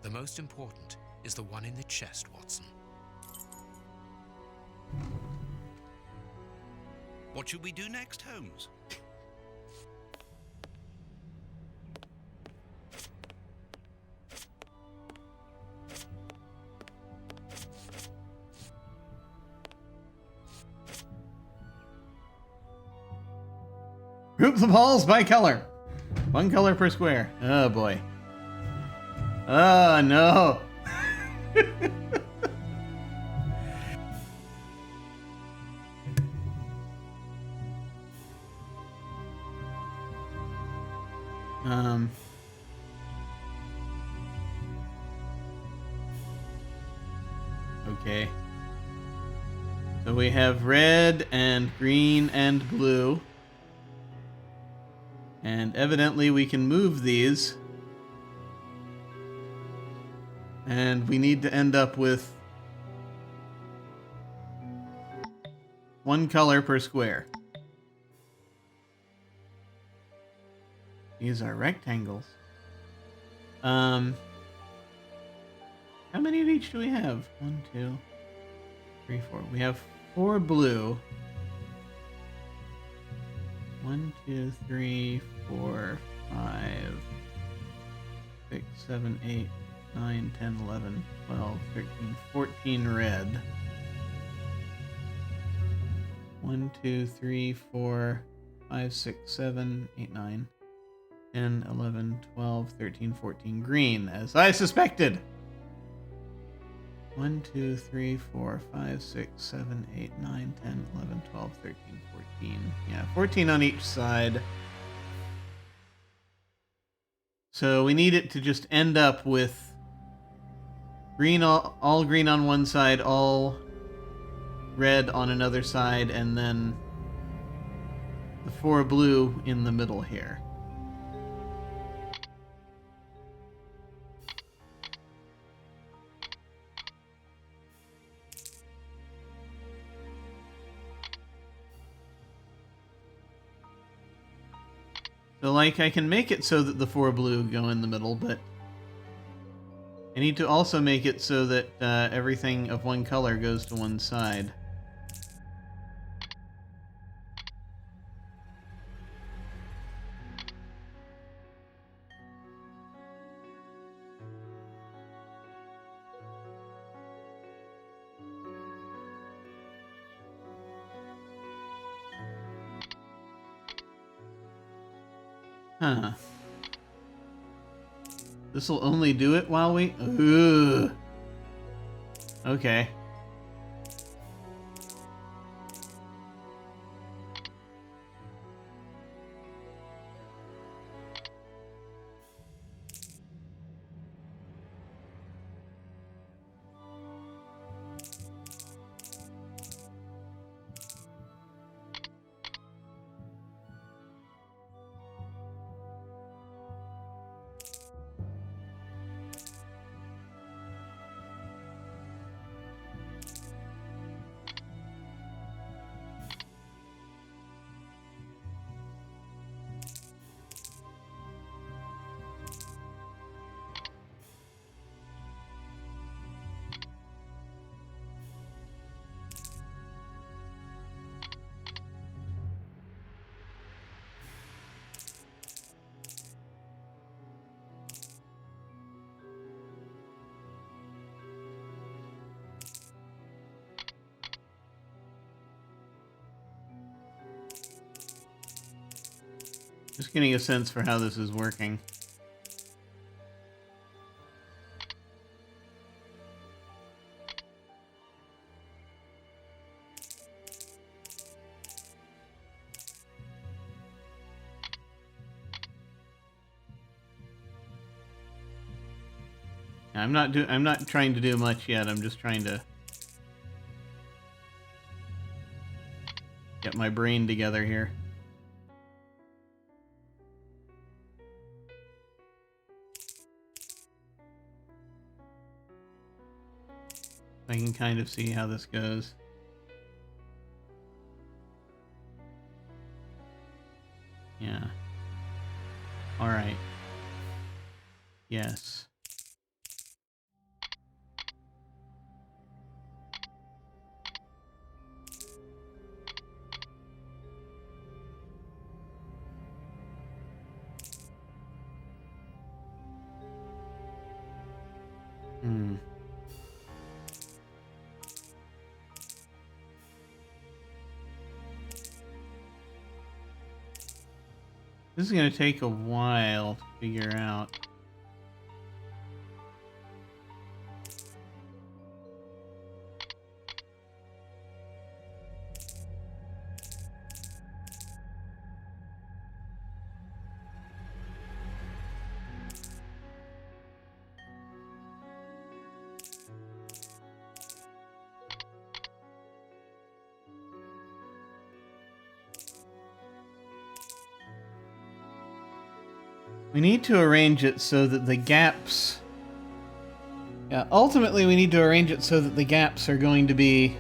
The most important is the one in the chest, Watson. What should we do next, Holmes? Group the balls by color. 1 color per square. Oh boy. Oh no. Okay. So we have red and green and blue. And evidently we can move these. And we need to end up with 1 color per square. These are rectangles. How many of each do we have? 1, 2, 3, 4. We have 4 blue. 1, 2, 3, 4, 5, 6, 7, 8, 9, 10, 11, 12, 13, 14 red. 1, 2, 3, 4, 5, 6, 7, 8, 9, 10, 11, 12, 13, 14 green, as I suspected. 1, 2, 3, 4, 5, 6, 7, 8, 9, 10, 11, 12, 13, 14. Yeah, 14 on each side. So we need it to just end up with green, all green on one side, all red on another side, and then the 4 blue in the middle here. So, like, I can make it so that the 4 blue go in the middle, but I need to also make it so that everything of 1 color goes to one side. Huh. This will only do it while we... Ugh. Okay. Just getting a sense for how this is working. I'm not trying to do much yet. I'm just trying to get my brain together here. I can kind of see how this goes. Yeah. All right. Yes. Hmm. This is going to take a while to figure out. We need to arrange it so that the gaps... Yeah, ultimately we need to arrange it so that the gaps are going to be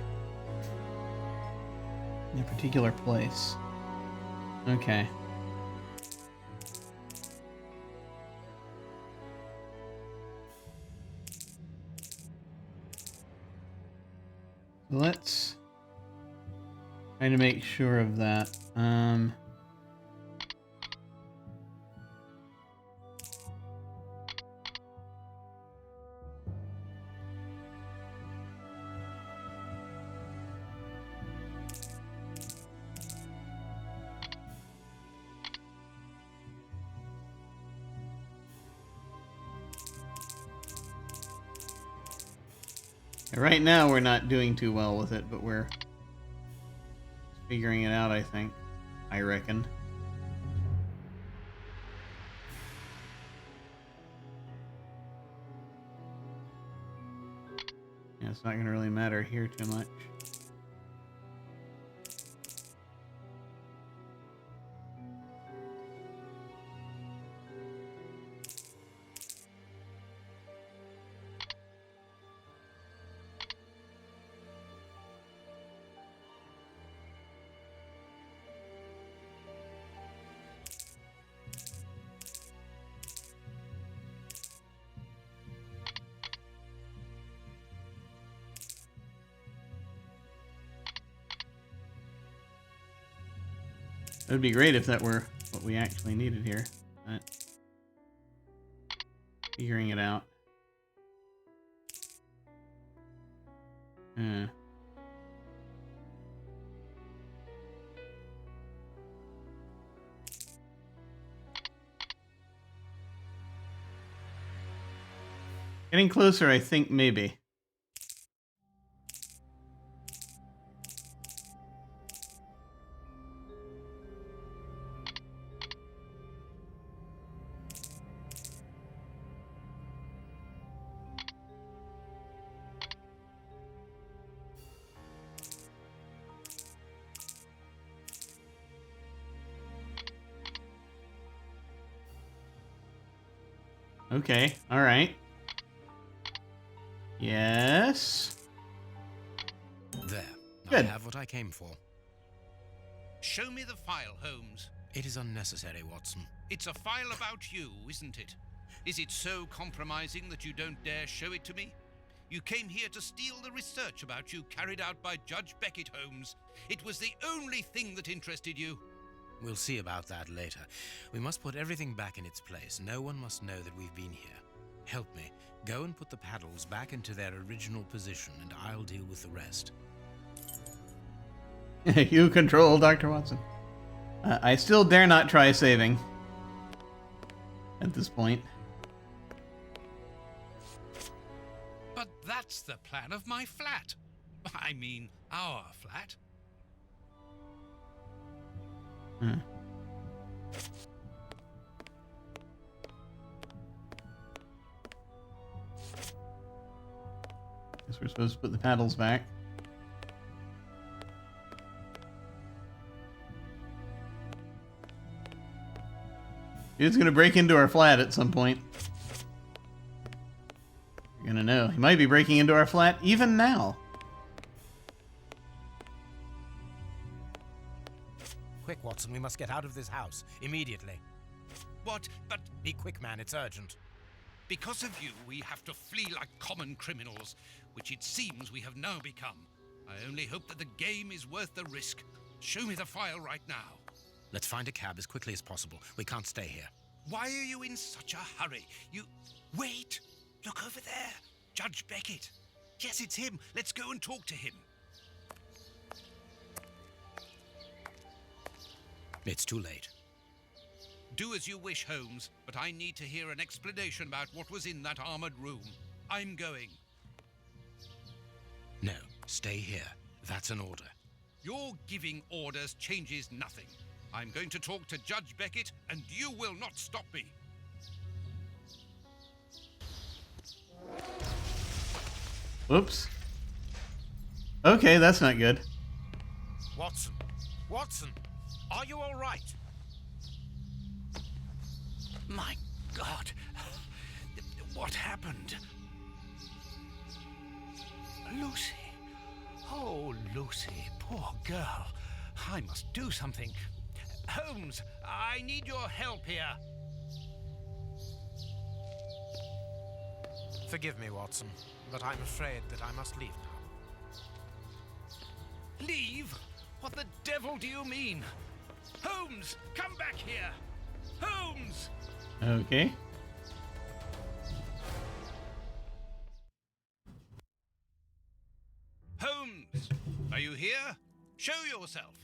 in a particular place. Okay. Let's try to make sure of that. Right now we're not doing too well with it, but we're figuring it out, I think. I reckon. Yeah, it's not going to really matter here too much. It would be great if that were what we actually needed here, but figuring it out. Getting closer, I think, maybe. Okay, alright. Yes. There. Good. I have what I came for. Show me the file, Holmes. It is unnecessary, Watson. It's a file about you, isn't it? Is it so compromising that you don't dare show it to me? You came here to steal the research about you carried out by Judge Beckett, Holmes. It was the only thing that interested you. We'll see about that later. We must put everything back in its place. No one must know that we've been here. Help me. Go and put the paddles back into their original position, and I'll deal with the rest. You control Dr. Watson. I still dare not try saving. At this point. But that's the plan of my flat. I mean, our flat. Hmm. Guess we're supposed to put the paddles back. He's gonna break into our flat at some point. You're gonna know. He might be breaking into our flat even now. Quick, Watson, we must get out of this house. Immediately. What? But Be quick, man. It's urgent. because of you, we have to flee like common criminals, which it seems we have now become. I only hope that the game is worth the risk. Show me the file right now. Let's find a cab as quickly as possible. We can't stay here. Why are you in such a hurry? Wait! Look over there! Judge Beckett! Yes, it's him! Let's go and talk to him! It's too late. Do as you wish, Holmes, but I need to hear an explanation about what was in that armored room. I'm going. No, stay here. That's an order. Your giving orders changes nothing. I'm going to talk to Judge Beckett, and you will not stop me. Whoops. Okay, that's not good. Watson! Watson! Are you all right? My God. What happened? Lucy. Oh, Lucy, poor girl. I must do something. Holmes, I need your help here. Forgive me, Watson, but I'm afraid that I must leave now. Leave? What the devil do you mean? Holmes, come back here! Holmes! Okay. Holmes! Are you here? Show yourself!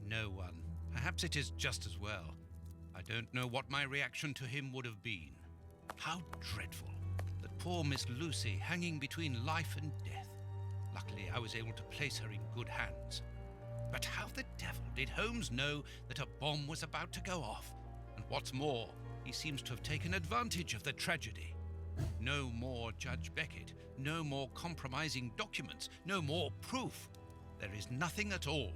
No one. Perhaps it is just as well. I don't know what my reaction to him would have been. How dreadful. That poor Miss Lucy hanging between life and death. Luckily, I was able to place her in good hands. But how the devil did Holmes know that a bomb was about to go off? And what's more, he seems to have taken advantage of the tragedy. No more Judge Beckett, no more compromising documents, no more proof. There is nothing at all.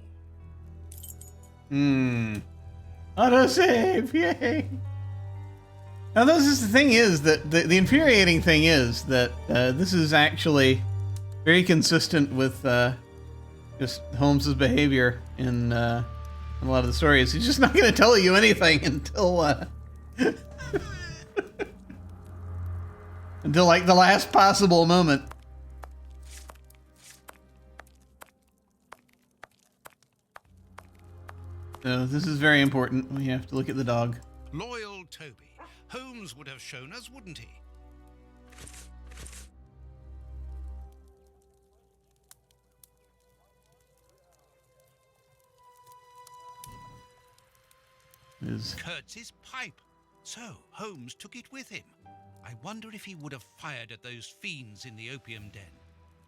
Autosave! Yay! Now, this is the thing is that the infuriating thing is that this is actually very consistent with just Holmes's behavior in a lot of the stories. He's just not going to tell you anything until until like the last possible moment. So this is very important. We have to look at the dog. Loyal Toby. Holmes would have shown us, wouldn't he? Is Kurtz's pipe. So Holmes took it with him. I wonder if he would have fired at those fiends in the opium den.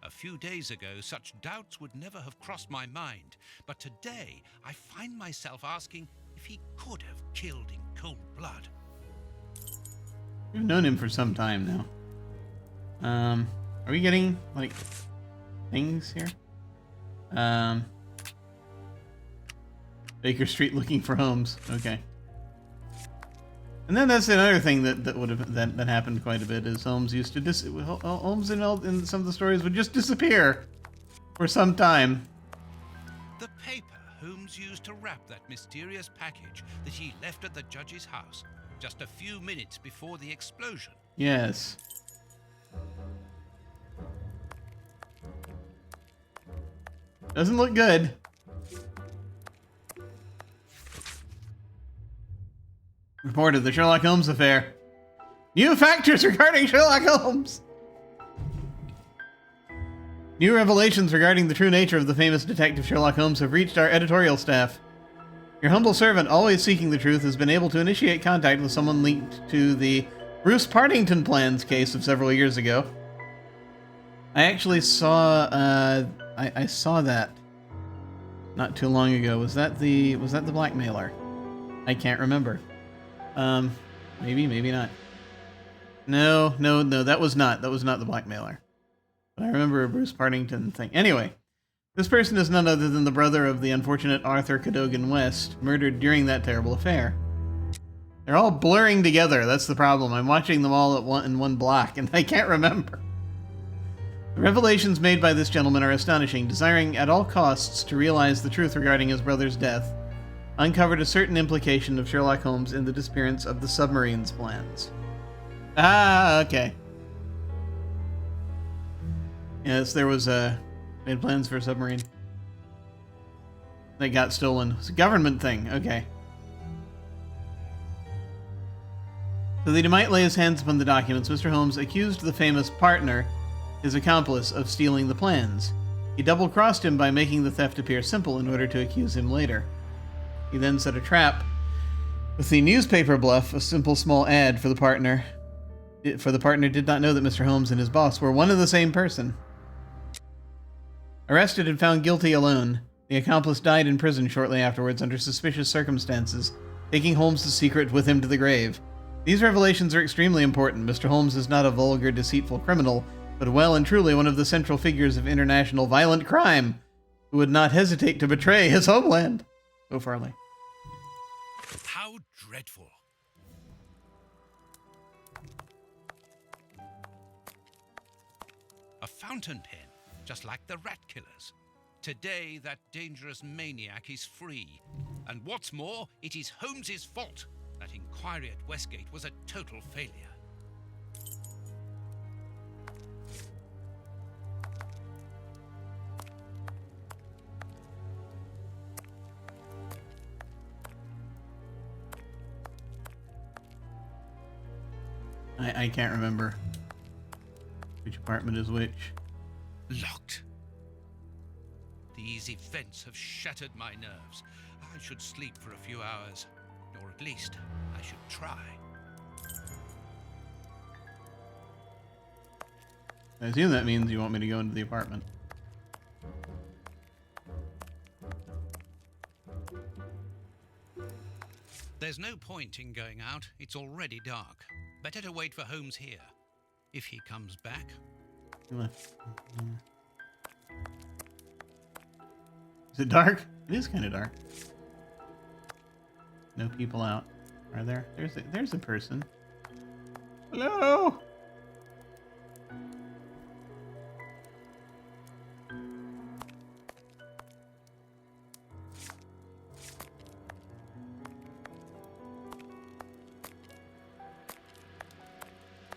A few days ago, such doubts would never have crossed my mind, but today I find myself asking if he could have killed in cold blood. We've known him for some time now. Are we getting, like, things here? Baker Street looking for Holmes. Okay. And then that's another thing that happened quite a bit is Holmes used to Holmes in some of the stories would just disappear for some time. The paper Holmes used to wrap that mysterious package that he left at the judge's house just a few minutes before the explosion. Yes. Doesn't look good. Report of the Sherlock Holmes affair. New factors regarding Sherlock Holmes. New revelations regarding the true nature of the famous detective Sherlock Holmes have reached our editorial staff. Your humble servant, always seeking the truth, has been able to initiate contact with someone linked to the Bruce Partington plans case of several years ago. I actually saw, I saw that not too long ago. Was that the blackmailer? I can't remember. Maybe, maybe not. No, that was not the blackmailer. But I remember a Bruce Partington thing. Anyway, this person is none other than the brother of the unfortunate Arthur Cadogan West, murdered during that terrible affair. They're all blurring together, that's the problem. I'm watching them all in one block, and I can't remember. The revelations made by this gentleman are astonishing. Desiring at all costs to realize the truth regarding his brother's death, uncovered a certain implication of Sherlock Holmes in the disappearance of the submarine's plans. Ah, okay. Yes, there was made plans for a submarine. They got stolen. It's a government thing. Okay. So that he might lay his hands upon the documents, Mr. Holmes accused the famous partner, his accomplice, of stealing the plans. He double-crossed him by making the theft appear simple in order to accuse him later. He then set a trap with the newspaper bluff, a simple small ad for the partner. For the partner did not know that Mr. Holmes and his boss were one and the same person. Arrested and found guilty alone, the accomplice died in prison shortly afterwards under suspicious circumstances, taking Holmes' secret with him to the grave. These revelations are extremely important. Mr. Holmes is not a vulgar, deceitful criminal, but well and truly one of the central figures of international violent crime, who would not hesitate to betray his homeland. Go Farley. How dreadful. A fountain pen, just like the rat killers. Today, that dangerous maniac is free. And what's more, it is Holmes's fault. That inquiry at Westgate was a total failure. I can't remember which apartment is which. Locked. These events have shattered my nerves. I should sleep for a few hours. Or at least, I should try. I assume that means you want me to go into the apartment. There's no point in going out. It's already dark. Better to wait for Holmes here. If he comes back. He left. Is it dark? It is kind of dark. No people out. Are there? There's a person. Hello?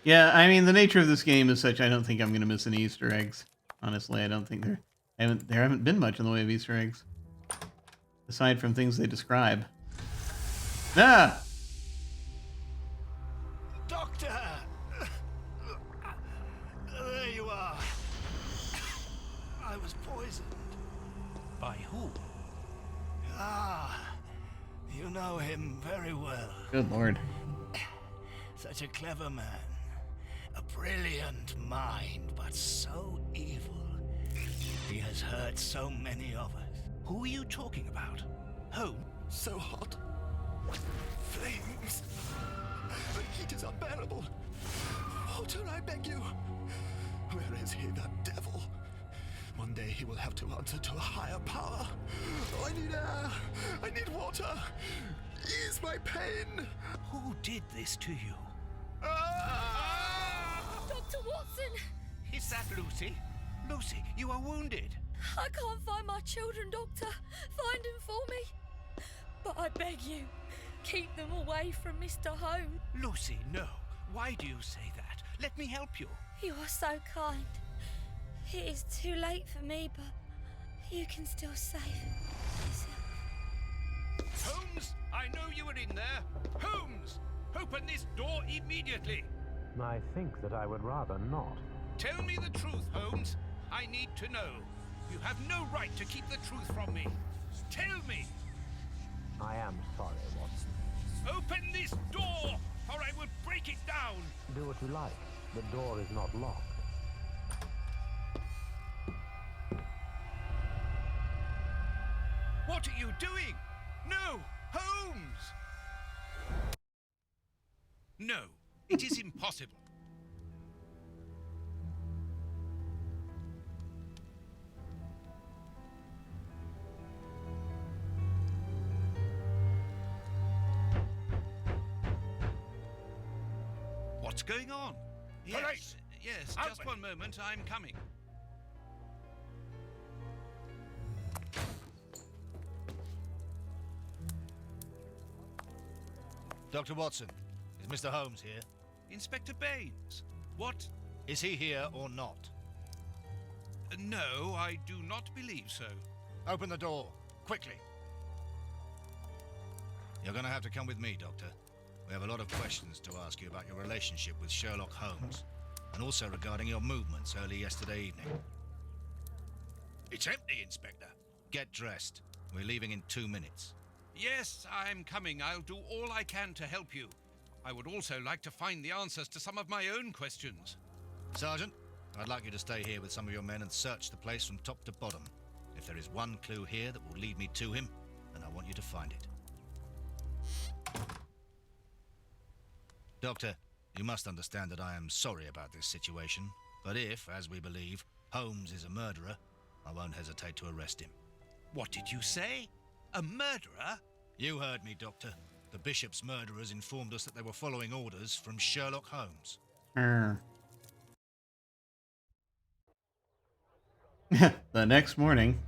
Yeah, I mean, the nature of this game is such I don't think I'm going to miss any Easter eggs. Honestly, I don't think there haven't been much in the way of Easter eggs. Aside from things they describe. Ah! Doctor! There you are. I was poisoned. By who? Ah, you know him very well. Good lord. Such a clever man. brilliant mind, but so evil. He has hurt so many of us. Who are you talking about? Holmes? So hot. Flames. The heat is unbearable. Water, I beg you. Where is he, that devil? One day he will have to answer to a higher power. Oh, I need air. I need water. Ease my pain. Who did this to you? Ah! Dr. Watson! Is that Lucy? Lucy, you are wounded. I can't find my children, Doctor. Find them for me. But I beg you, keep them away from Mr. Holmes. Lucy, no. Why do you say that? Let me help you. You are so kind. It is too late for me, but you can still save yourself. Holmes, I know you are in there. Holmes, open this door immediately. I think that I would rather not. Tell me the truth, Holmes. I need to know. You have no right to keep the truth from me. Tell me. I am sorry, Watson. Open this door, or I will break it down. Do what you like. The door is not locked. What are you doing? No, Holmes! No, it is impossible. What's going on? Yes, Hurry! yes, just Open. one moment, I'm coming. Dr. Watson, is Mr. Holmes here? Inspector Baines, what? Is he here or not? No, I do not believe so. Open the door, quickly. You're going to have to come with me, Doctor. We have a lot of questions to ask you about your relationship with Sherlock Holmes, and also regarding your movements early yesterday evening. It's empty, Inspector. Get dressed. We're leaving in 2 minutes. Yes, I'm coming. I'll do all I can to help you. I would also like to find the answers to some of my own questions. Sergeant, I'd like you to stay here with some of your men and search the place from top to bottom. If there is one clue here that will lead me to him, then I want you to find it. Doctor, you must understand that I am sorry about this situation, but if, as we believe, Holmes is a murderer, I won't hesitate to arrest him. What did you say? A murderer? You heard me, Doctor. The Bishop's murderers informed us that they were following orders from Sherlock Holmes. The next morning.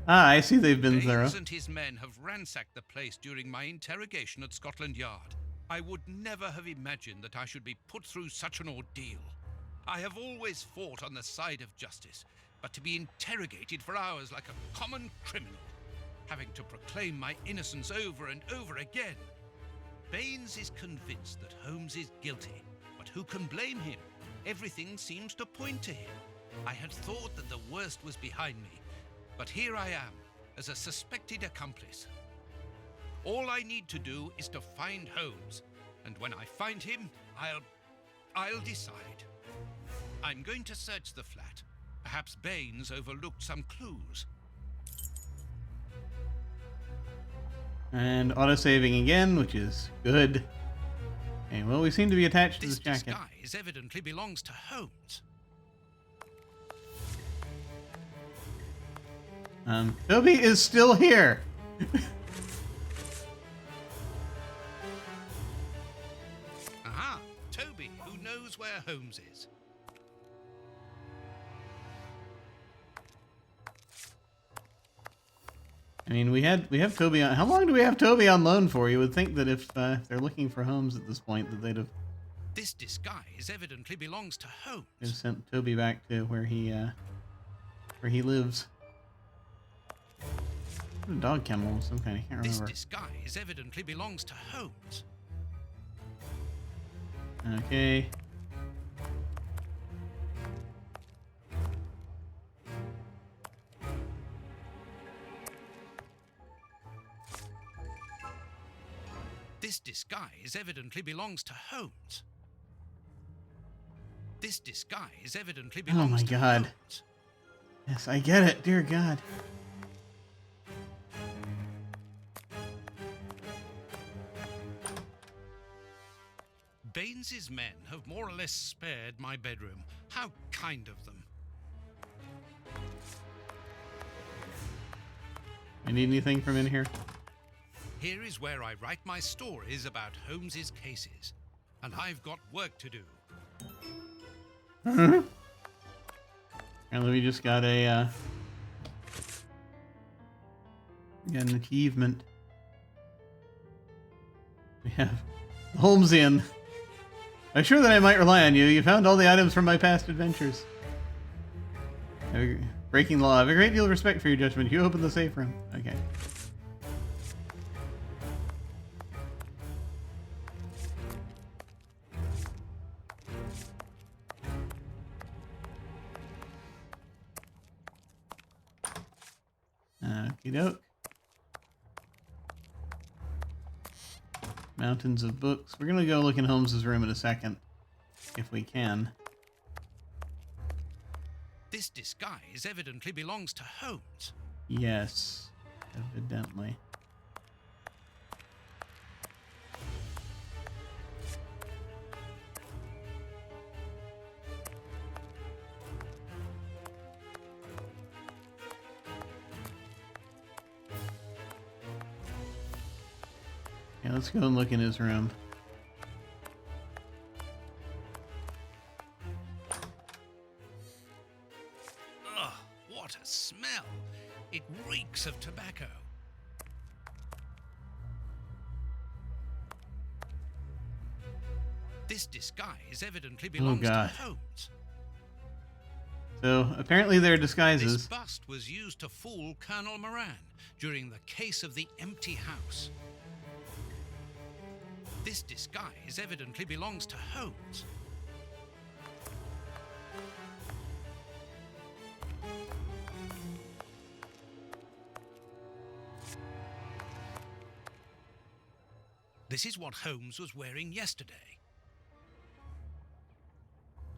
Ah, I see they've been thorough. Baines and his men have ransacked the place during my interrogation at Scotland Yard. I would never have imagined that I should be put through such an ordeal. I have always fought on the side of justice, but to be interrogated for hours like a common criminal, having to proclaim my innocence over and over again. Baines is convinced that Holmes is guilty, but who can blame him? Everything seems to point to him. I had thought that the worst was behind me, but here I am, as a suspected accomplice. All I need to do is to find Holmes, and when I find him, I'll decide. I'm going to search the flat. Perhaps Baines overlooked some clues. And auto-saving again, which is good. Okay, well, we seem to be attached to This this jacket. disguise evidently belongs to Holmes. Toby is still here. Aha, Toby, who knows where Holmes is. I mean, we have Toby on. How long do we have Toby on loan for? You would think that if they're looking for Holmes at this point, that they'd have This disguise evidently belongs to Holmes. sent Toby back to where he lives. A dog kennel of some kind. I can't This remember. disguise evidently belongs to Holmes. Okay. This disguise evidently belongs to Holmes. This disguise evidently Oh belongs my to God. Holmes. Yes, I get it. Dear God. Baines's men have more or less spared my bedroom. How kind of them. I need anything from in here? Here is where I write my stories about Holmes's cases. And I've got work to do. Apparently we just got a an achievement. We have Holmesian. I'm sure that I might rely on you. You found all the items from my past adventures. Breaking the law. I have a great deal of respect for your judgment. You opened the safe room. Okay. Okie doke. Mountains of books. We're gonna go look in Holmes's room in a second, if we can. This disguise evidently belongs to Holmes. Yes, evidently. Yeah, let's go and look in his room. Ugh, what a smell! It reeks of tobacco. This disguise evidently belongs God. to Holmes. So, apparently they're This disguises. bust was used to fool Colonel Moran during the case of the empty house. This disguise evidently belongs to Holmes. This is what Holmes was wearing yesterday.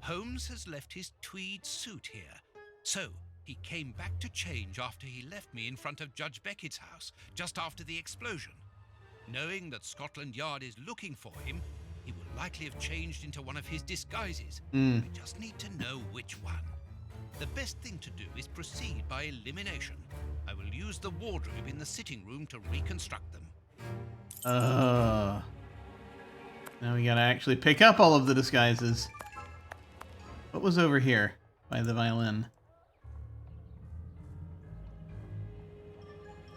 Holmes has left his tweed suit here, so he came back to change after he left me in front of Judge Beckett's house just after the explosion. Knowing that Scotland Yard is looking for him, he will likely have changed into one of his disguises. I just need to know which one. The best thing to do is proceed by elimination. I will use the wardrobe in the sitting room to reconstruct them. Now we gotta actually pick up all of the disguises. What was over here by the violin?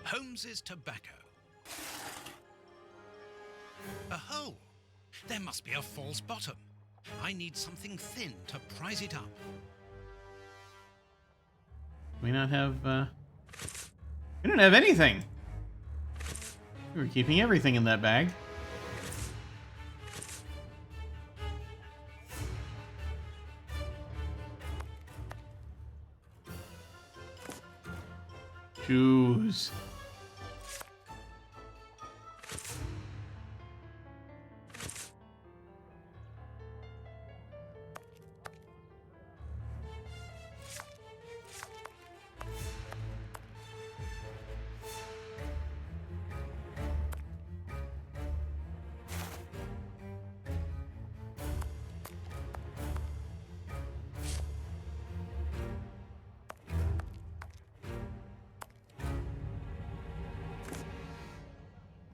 Holmes's tobacco. A hole. There must be a false bottom. I need something thin to prise it up. We not have, we don't have anything. We were keeping everything in that bag. Shoes.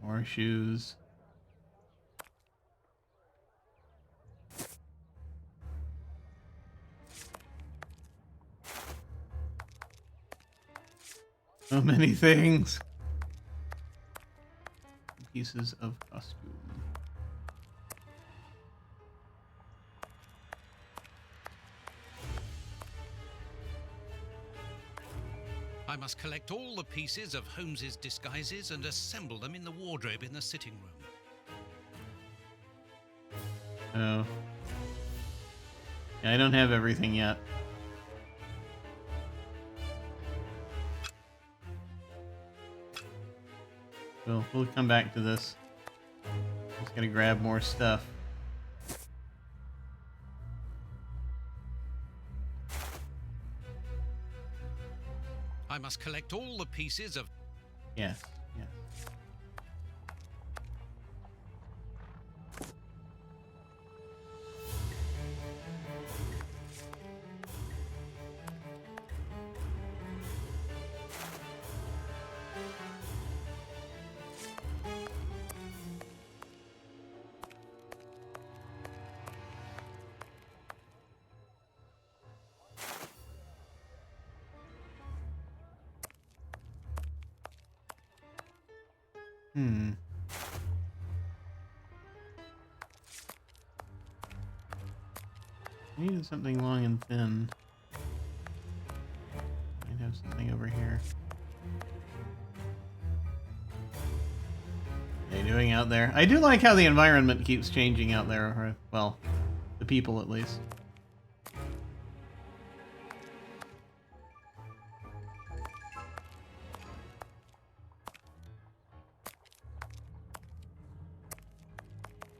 More shoes. So many things. Pieces of costume. I must collect all the pieces of Holmes's disguises and assemble them in the wardrobe in the sitting room. Oh. Yeah, I don't have everything yet. We'll come back to this. Just gotta grab more stuff. I must collect all the pieces of... Yes, yes. Needed something long and thin. Might have something over here. What are you doing out there? I do like how the environment keeps changing out there. Or, well, the people at least.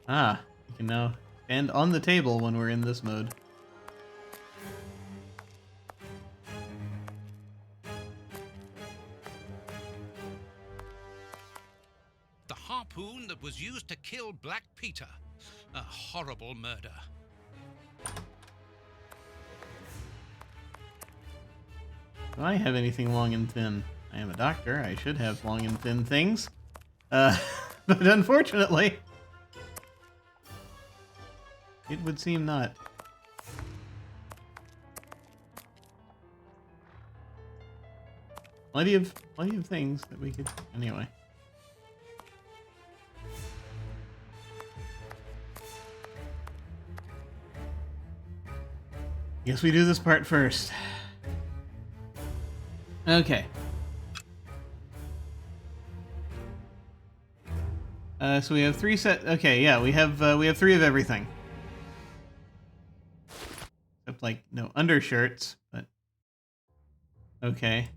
Ah, you can now stand on the table when we're in this mode. The harpoon that was used to kill Black Peter. A horrible murder. Do I have anything long and thin? I am a doctor. I should have long and thin things. But unfortunately, it would seem not. Plenty of things that we could... Anyway. Guess we do this part first. Okay. So we have 3 set. Okay, yeah, we have 3 of everything. Except like no undershirts, but okay.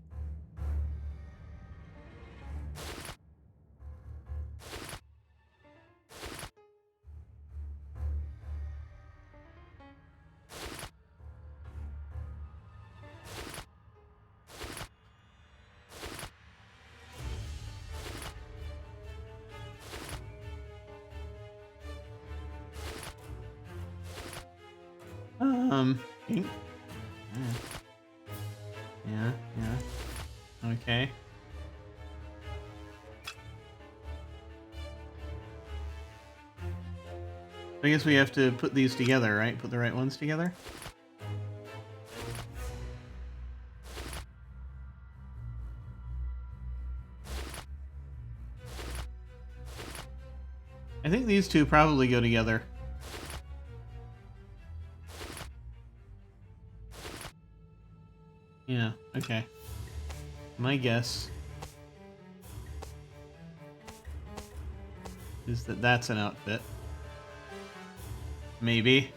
Ink. Yeah. Okay. I guess we have to put these together, right? Put the right ones together? I think these two probably go together. Yeah, okay. My guess is that that's an outfit. Maybe.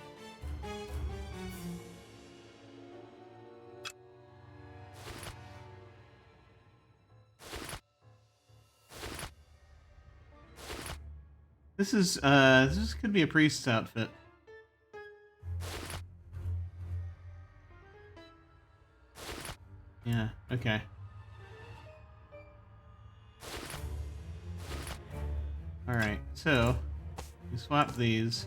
This could be a priest's outfit. Yeah, okay. Alright, so we swap these.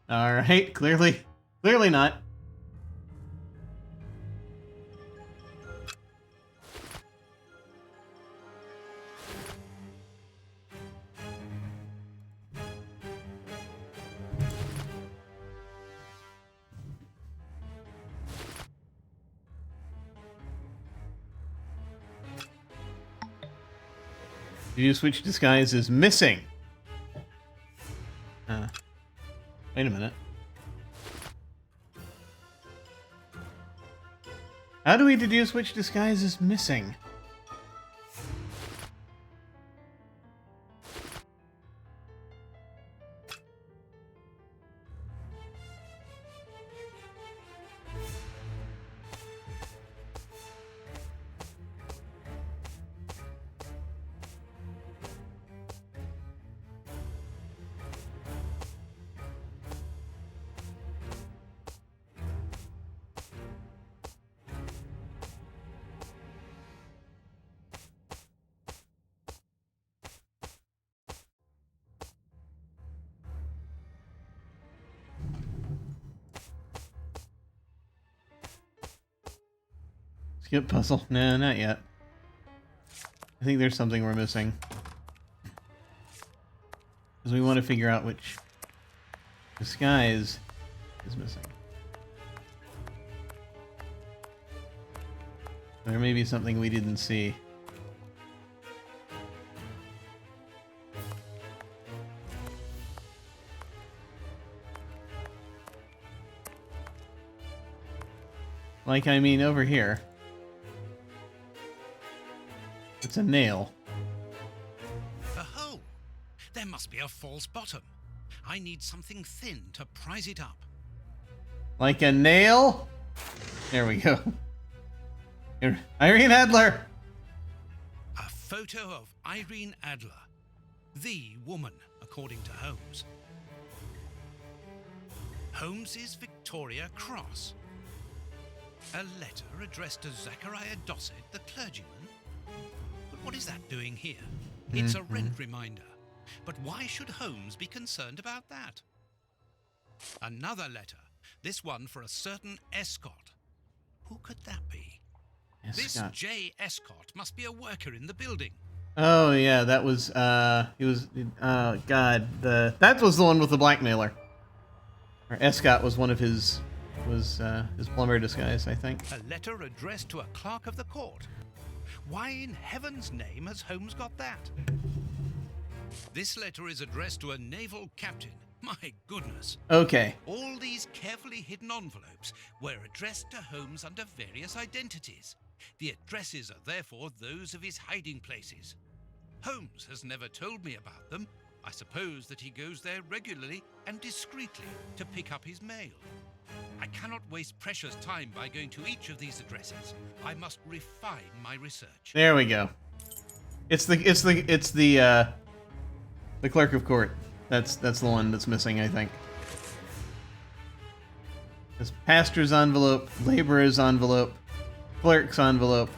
Alright, clearly not. Did you switch disguise is missing? Wait a minute. How do we deduce which disguise is missing? Skip puzzle. No, not yet. I think there's something we're missing. Because we want to figure out which disguise is missing. There may be something we didn't see. Like, I mean, over here. It's a nail. A hole. There must be a false bottom. I need something thin to prise it up. Like a nail? There we go. Here, Irene Adler! A photo of Irene Adler. The woman, according to Holmes. Holmes's Victoria Cross. A letter addressed to Zachariah Dossett, the clergyman. But what is that doing here? It's a rent reminder. But why should Holmes be concerned about that? Another letter. This one for a certain Escott. Who could that be? This J. Escott must be a worker in the building. Oh yeah, that was he was God, that was the one with the blackmailer. Or Escott was one of his plumber disguise, I think. A letter addressed to a clerk of the court. Why in heaven's name has Holmes got that? This letter is addressed to a naval captain. My goodness. Okay. All these carefully hidden envelopes were addressed to Holmes under various identities. The addresses are therefore those of his hiding places. Holmes has never told me about them. I suppose that he goes there regularly and discreetly to pick up his mail. I cannot waste precious time by going to each of these addresses. I must refine my research. There we go. It's the clerk of court. That's the one that's missing, I think. It's pastor's envelope, laborer's envelope, clerk's envelope,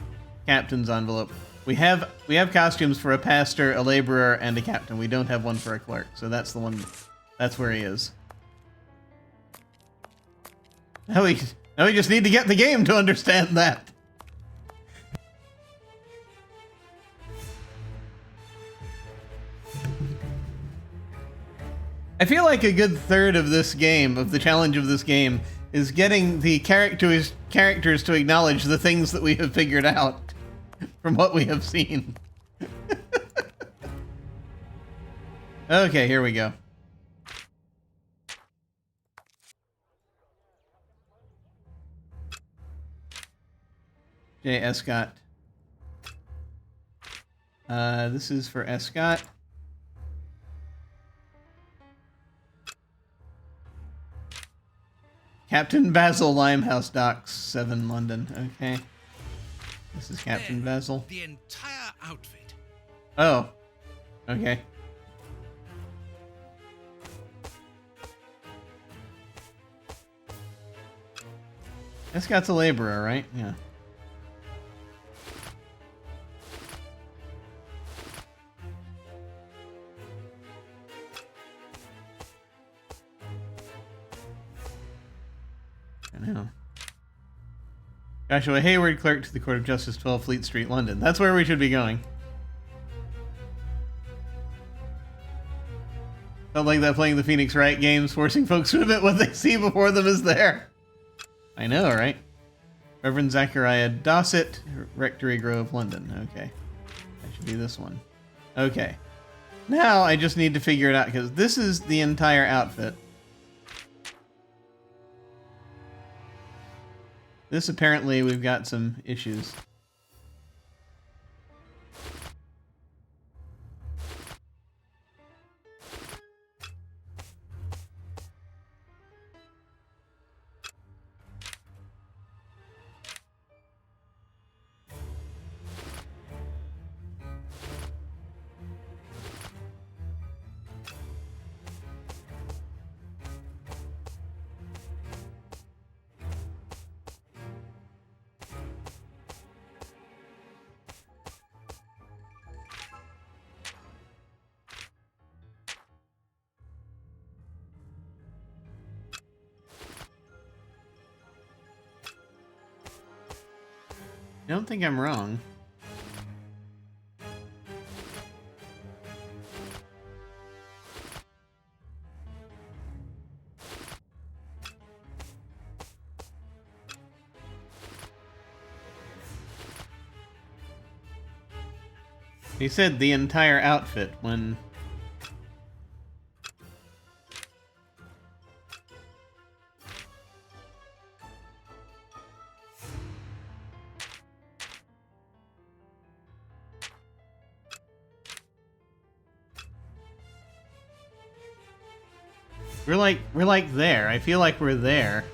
captain's envelope. We have costumes for a pastor, a laborer, and a captain. We don't have one for a clerk, so that's the one. That's where he is. Now we just need to get the game to understand that. I feel like a good third of this game, of the challenge of this game, is getting the characters to acknowledge the things that we have figured out from what we have seen. Okay, here we go. J. Escott. This is for Escott. Captain Basil, Limehouse Docks, 7 London. Okay. This is Captain Basil. The entire outfit. Oh. Okay. Escott's a laborer, right? Yeah. I know. Joshua Hayward, clerk to the Court of Justice, 12 Fleet Street, London. That's where we should be going. Felt like that playing the Phoenix Wright games, forcing folks to admit what they see before them is there. I know, right? Reverend Zachariah Dossett, Rectory Grove, London. Okay. That should be this one. Okay. Now I just need to figure it out, because this is the entire outfit. This apparently we've got some issues. I don't think I'm wrong. He said the entire outfit when... We're like there. I feel like we're there.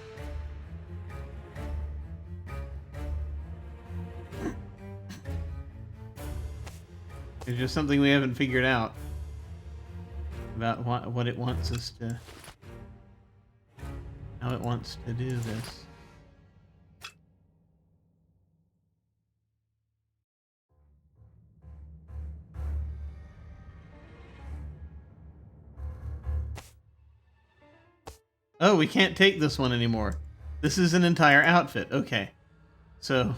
There's just something we haven't figured out about what it wants us to, how it wants to do this. Oh, we can't take this one anymore. This is an entire outfit. Okay. So,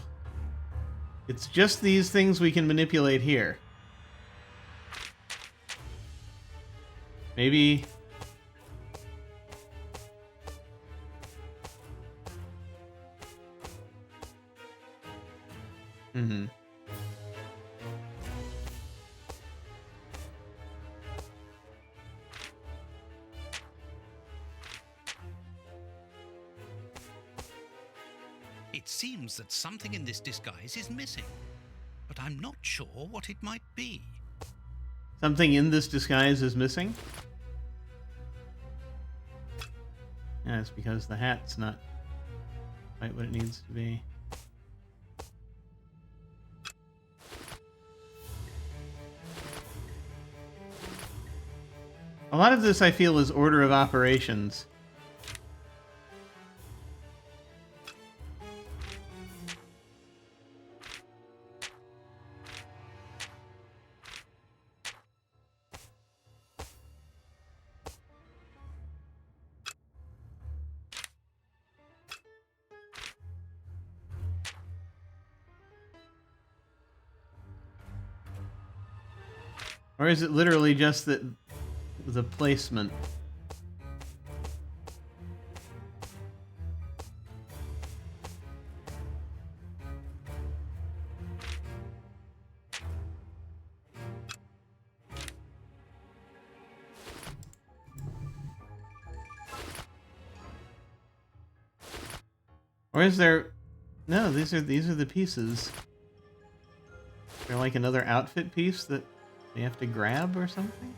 it's just these things we can manipulate here. Maybe... Mm-hmm. It seems that something in this disguise is missing, but I'm not sure what it might be. Something in this disguise is missing? Yeah, it's because the hat's not quite what it needs to be. A lot of this I feel is order of operations. Or is it literally just that the placement? Or is there... No, these are the pieces. They're like another outfit piece that we have to grab or something?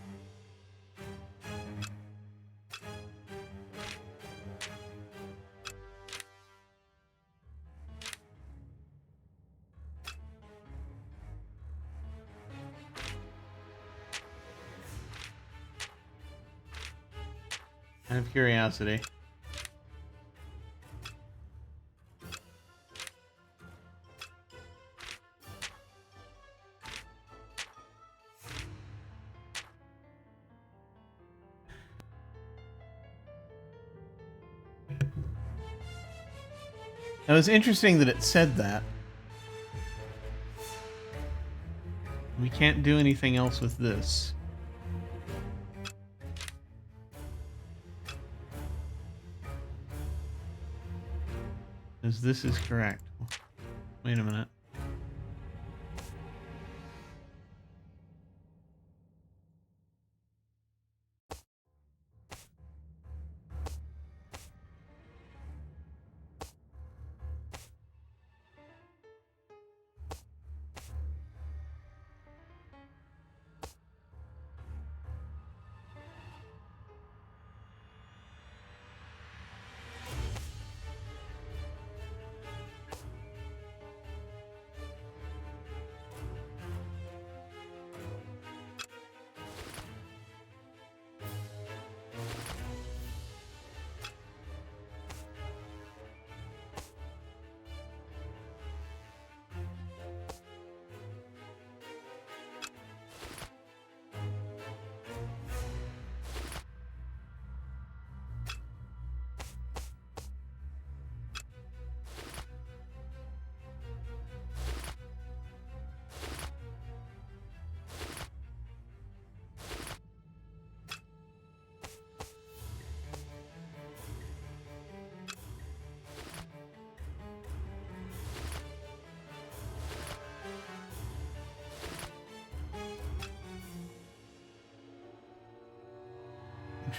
Out of curiosity. It was interesting that it said that. We can't do anything else with this. Because this is correct. Wait a minute.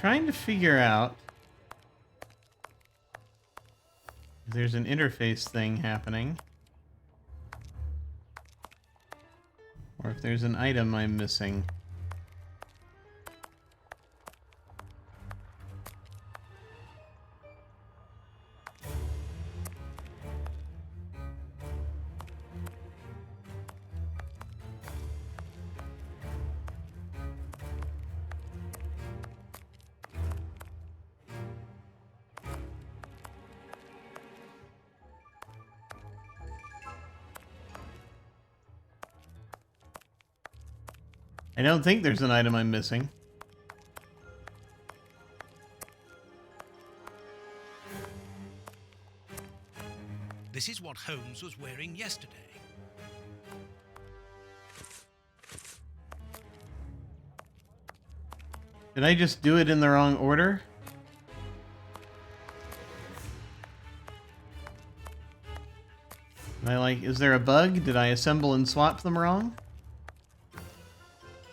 trying to figure out if there's an interface thing happening. Or if there's an item I'm missing. I don't think there's an item I'm missing. This is what Holmes was wearing yesterday. Did I just do it in the wrong order? Is there a bug? Did I assemble and swap them wrong?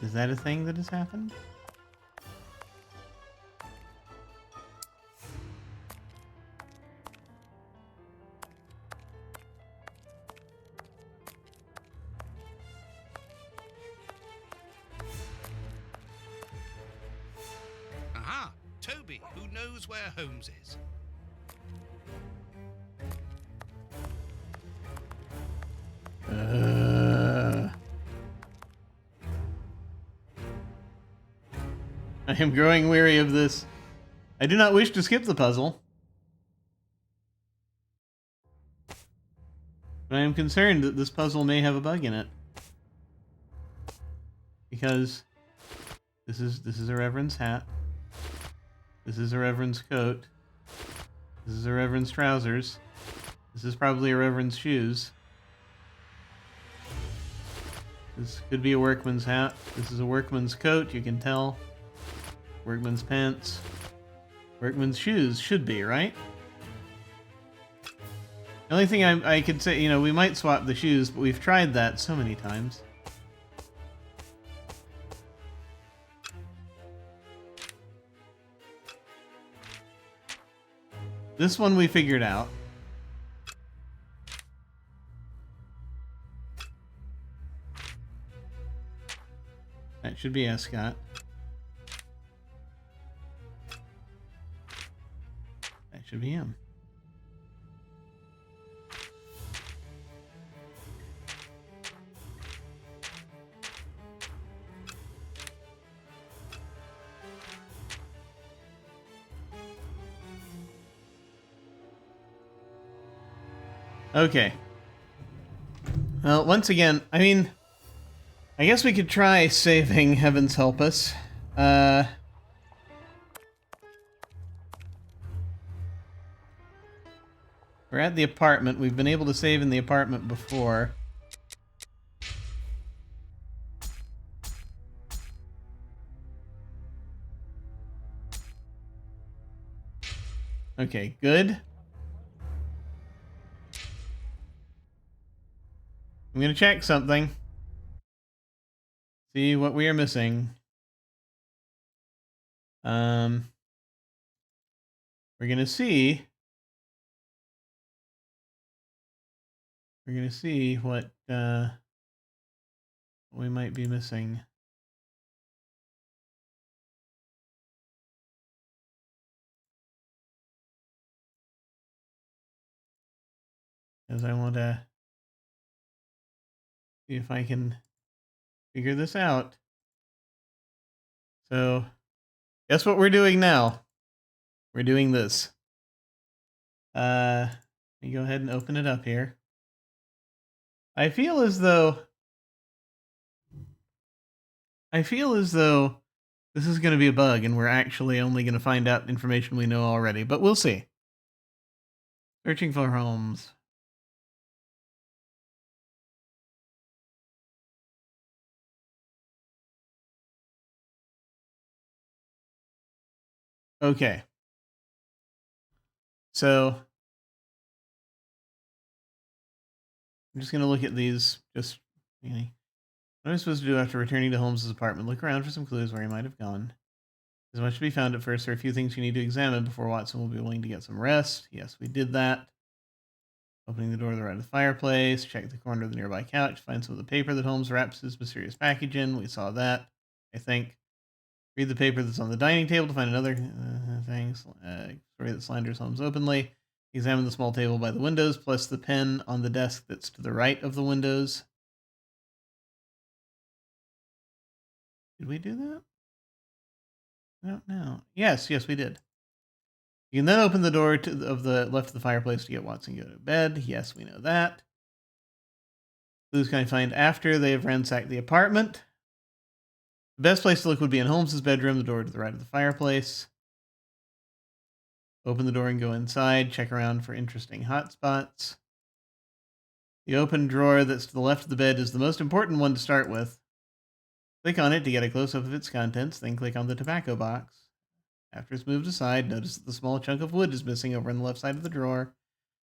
Is that a thing that has happened? Aha! Toby, who knows where Holmes is? I am growing weary of this. I do not wish to skip the puzzle. But I am concerned that this puzzle may have a bug in it. Because this is a Reverend's hat. This is a Reverend's coat. This is a Reverend's trousers. This is probably a Reverend's shoes. This could be a workman's hat. This is a workman's coat, you can tell. Workman's pants. Workman's shoes should be, right? The only thing I could say, you know, we might swap the shoes, but we've tried that so many times. This one we figured out. That should be Escott. That should be him. Okay. Well, once again, I mean, I guess we could try saving Heavens Help Us. We're at the apartment. We've been able to save in the apartment before. Okay, good. I'm gonna check something. See what we are missing. We're gonna see. We're gonna see what we might be missing. Because I want to see if I can figure this out. So, guess what we're doing now? We're doing this. Let me go ahead and open it up here. I feel as though this is going to be a bug and we're actually only going to find out information we know already, but we'll see. Searching for Holmes. Okay. So I'm just going to look at these. Just, what am I supposed to do after returning to Holmes's apartment? Look around for some clues where he might have gone. There's much to be found at first. There are a few things you need to examine before Watson will be willing to get some rest. Yes, we did that. Opening the door to the right of the fireplace. Check the corner of the nearby couch. Find some of the paper that Holmes wraps his mysterious package in. We saw that, I think. Read the paper that's on the dining table to find another thing. Story that slanders Holmes openly. Examine the small table by the windows, plus the pen on the desk that's to the right of the windows. Did we do that? I don't know. Yes, we did. You can then open the door of the left of the fireplace to get Watson to go to bed. Yes, we know that. Clues can I find after they have ransacked the apartment? The best place to look would be in Holmes's bedroom, the door to the right of the fireplace. Open the door and go inside. Check around for interesting hotspots. The open drawer that's to the left of the bed is the most important one to start with. Click on it to get a close-up of its contents, then click on the tobacco box. After it's moved aside, notice that the small chunk of wood is missing over on the left side of the drawer.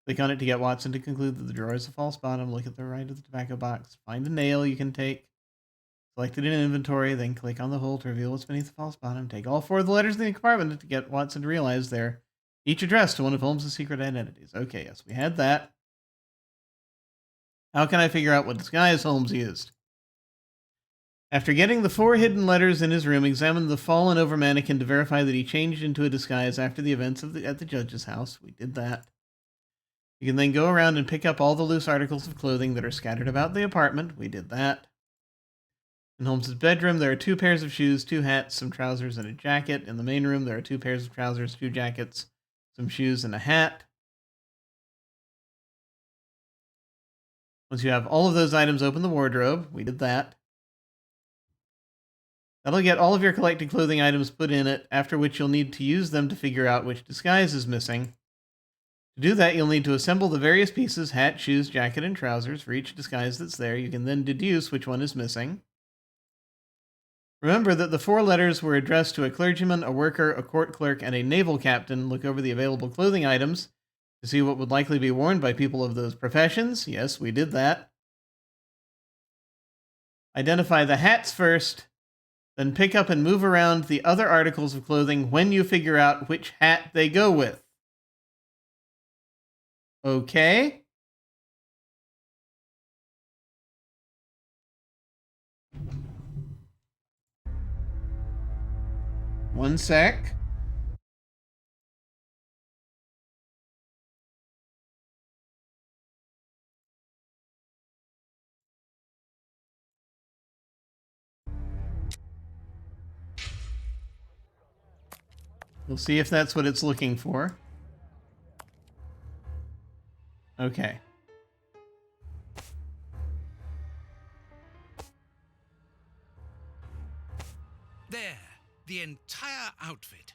Click on it to get Watson to conclude that the drawer is a false bottom. Look at the right of the tobacco box. Find a nail you can take. Select it in inventory, then click on the hole to reveal what's beneath the false bottom. Take all 4 of the letters in the compartment to get Watson to realize they're each addressed to one of Holmes' secret identities. Okay, yes, we had that. How can I figure out what disguise Holmes used? After getting the 4 hidden letters in his room, examine the fallen over mannequin to verify that he changed into a disguise after the events at the judge's house. We did that. You can then go around and pick up all the loose articles of clothing that are scattered about the apartment. We did that. In Holmes' bedroom, there are 2 pairs of shoes, 2 hats, some trousers, and a jacket. In the main room, there are 2 pairs of trousers, 2 jackets, some shoes, and a hat. Once you have all of those items, open the wardrobe. We did that. That'll get all of your collected clothing items put in it, after which you'll need to use them to figure out which disguise is missing. To do that, you'll need to assemble the various pieces, hat, shoes, jacket, and trousers, for each disguise that's there. You can then deduce which one is missing. Remember that the 4 letters were addressed to a clergyman, a worker, a court clerk, and a naval captain. Look over the available clothing items to see what would likely be worn by people of those professions. Yes, we did that. Identify the hats first, then pick up and move around the other articles of clothing when you figure out which hat they go with. Okay? One sec. We'll see if that's what it's looking for. Okay. There, the entire outfit.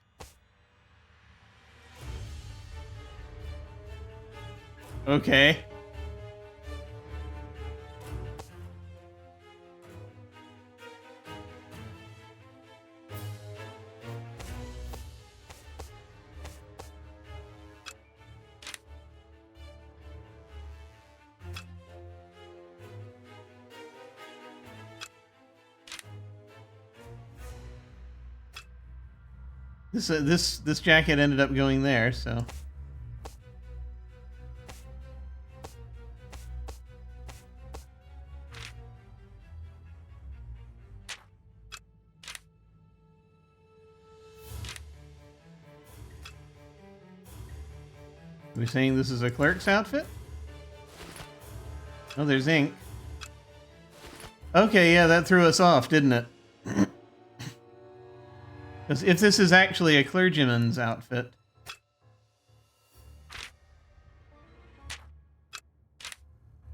Okay. This jacket ended up going there, so. Are we saying this is a clerk's outfit? Oh, there's ink. Okay, yeah, that threw us off, didn't it? Because if this is actually a clergyman's outfit...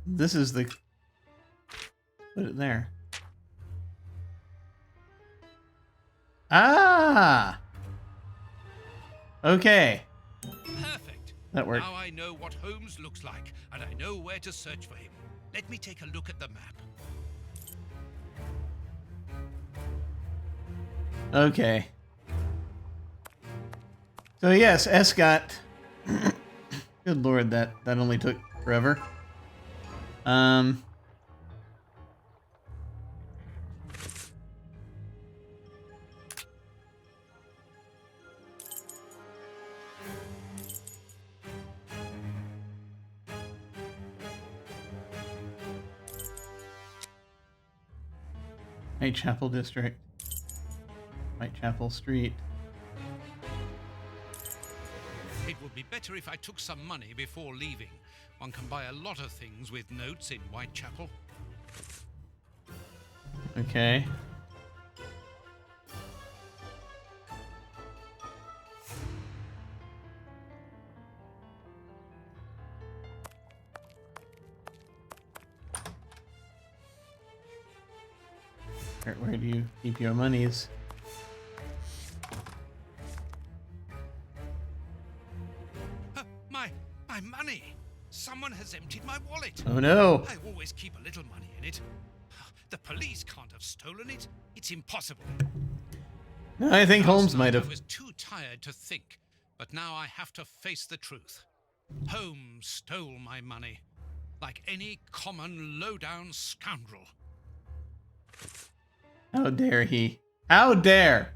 This is the... Put it there. Ah! Okay. Perfect. That worked. Now I know what Holmes looks like, and I know where to search for him. Let me take a look at the map. Okay. So yes, Escott. Good lord, that only took forever. Whitechapel District. Whitechapel Street. It would be better if I took some money before leaving. One can buy a lot of things with notes in Whitechapel. Okay. Where do you keep your monies? My money! Someone has emptied my wallet. Oh no! I always keep a little money in it. The police can't have stolen it. It's impossible. No, I think Holmes Last might night have. I was too tired to think, but now I have to face the truth. Holmes stole my money, like any common low-down scoundrel. How dare he? How dare!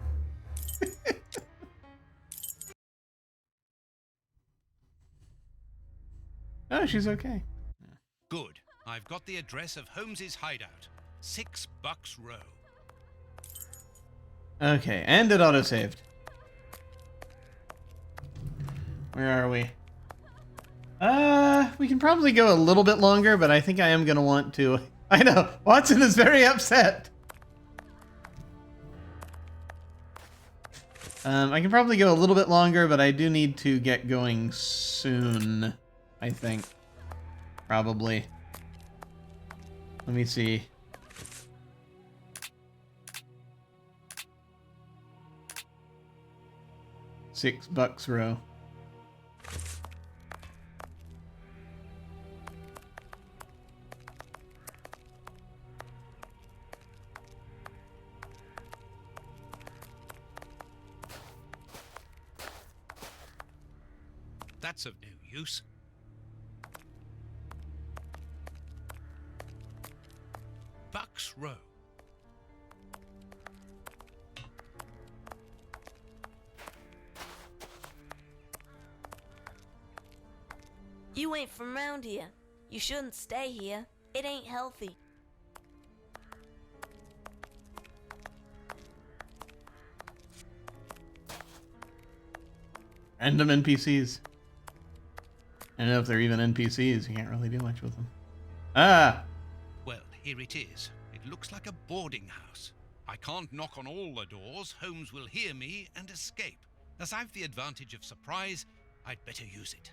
Oh, she's okay. Good. I've got the address of Holmes's hideout. 6 Bucks Row. Okay, and it autosaved. Where are we? We can probably go a little bit longer, but I think I am gonna want to. I know, Watson is very upset. I can probably go a little bit longer, but I do need to get going soon, I think. Probably. Let me see. $6 row. That's of no use. Bucks Row. You ain't from round here. You shouldn't stay here. It ain't healthy. Random NPCs. I don't know if they're even NPCs. You can't really do much with them. Ah! Well, here it is. It looks like a boarding house. I can't knock on all the doors. Holmes will hear me and escape. As I've the advantage of surprise, I'd better use it.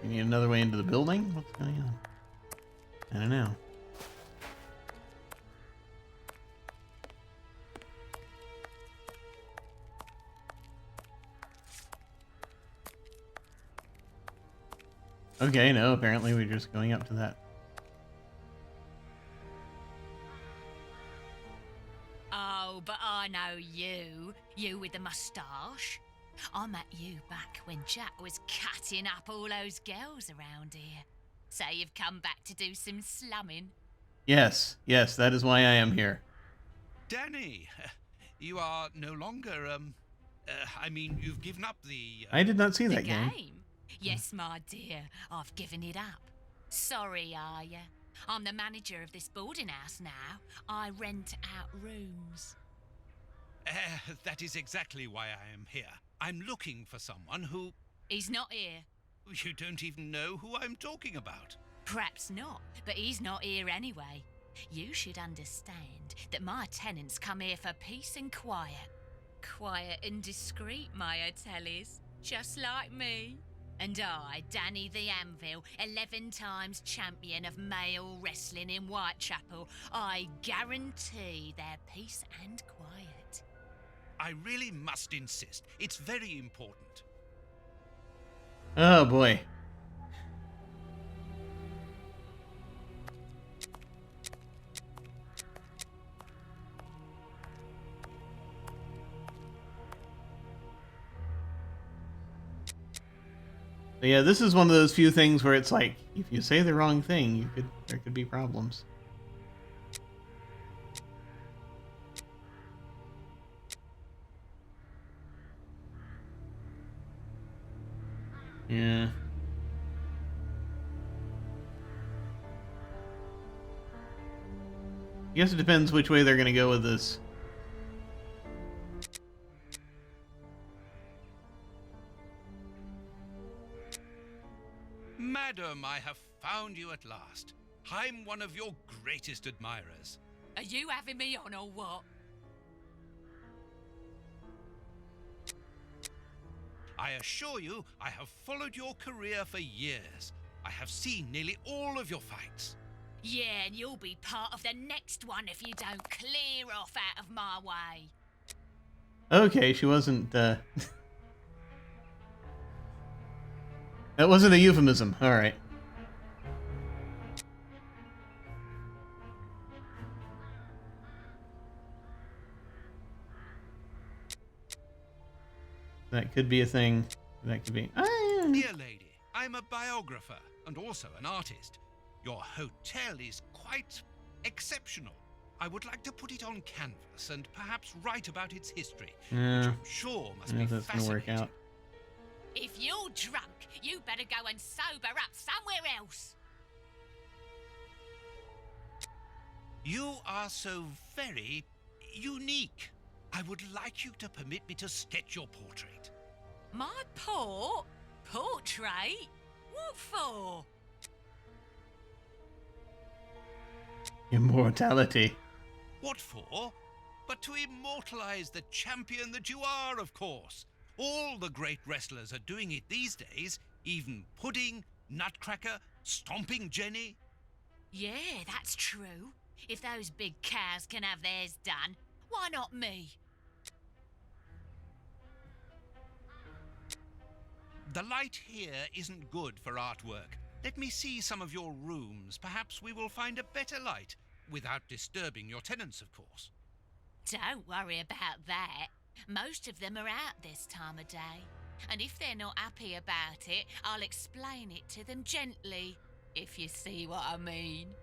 You need another way into the building? What's going on? I don't know. Okay, no, apparently we're just going up to that. Oh, but I know you. You with the moustache. I met you back when Jack was cutting up all those girls around here. So you've come back to do some slumming? Yes, yes, that is why I am here. Danny, you are no longer, I mean, you've given up the... I did not see The that game. Yes, my dear, I've given it up. Sorry, are ya? I'm the manager of this boarding house now. I rent out rooms. That is exactly why I am here. I'm looking for someone who... He's not here. You don't even know who I'm talking about. Perhaps not, but he's not here anyway. You should understand that my tenants come here for peace and quiet. Quiet and discreet, my Atellies, just like me. And I, Danny the Anvil, 11 times champion of male wrestling in Whitechapel, I guarantee their peace and quiet. I really must insist. It's very important. Oh boy. But yeah, this is one of those few things where it's like, if you say the wrong thing, there could be problems. Yeah. I guess it depends which way they're going to go with this. Madam, I have found you at last. I'm one of your greatest admirers. Are you having me on or what? I assure you, I have followed your career for years. I have seen nearly all of your fights. Yeah, and you'll be part of the next one if you don't clear off out of my way. Okay, she wasn't, That wasn't a euphemism. Alright. That could be a thing. That could be... Dear lady, I'm a biographer and also an artist. Your hotel is quite exceptional. I would like to put it on canvas and perhaps write about its history, which I'm sure must be that's gonna work fascinating. out. If you're drunk, you better go and sober up somewhere else. You are so very unique. I would like you to permit me to sketch your portrait. My portrait? What for? Immortality. What for? But to immortalize the champion that you are, of course. All the great wrestlers are doing it these days, even Pudding, Nutcracker, Stomping Jenny. Yeah, that's true. If those big cows can have theirs done, why not me? The light here isn't good for artwork. Let me see some of your rooms. Perhaps we will find a better light, without disturbing your tenants, of course. Don't worry about that. Most of them are out this time of day. And if they're not happy about it, I'll explain it to them gently, if you see what I mean.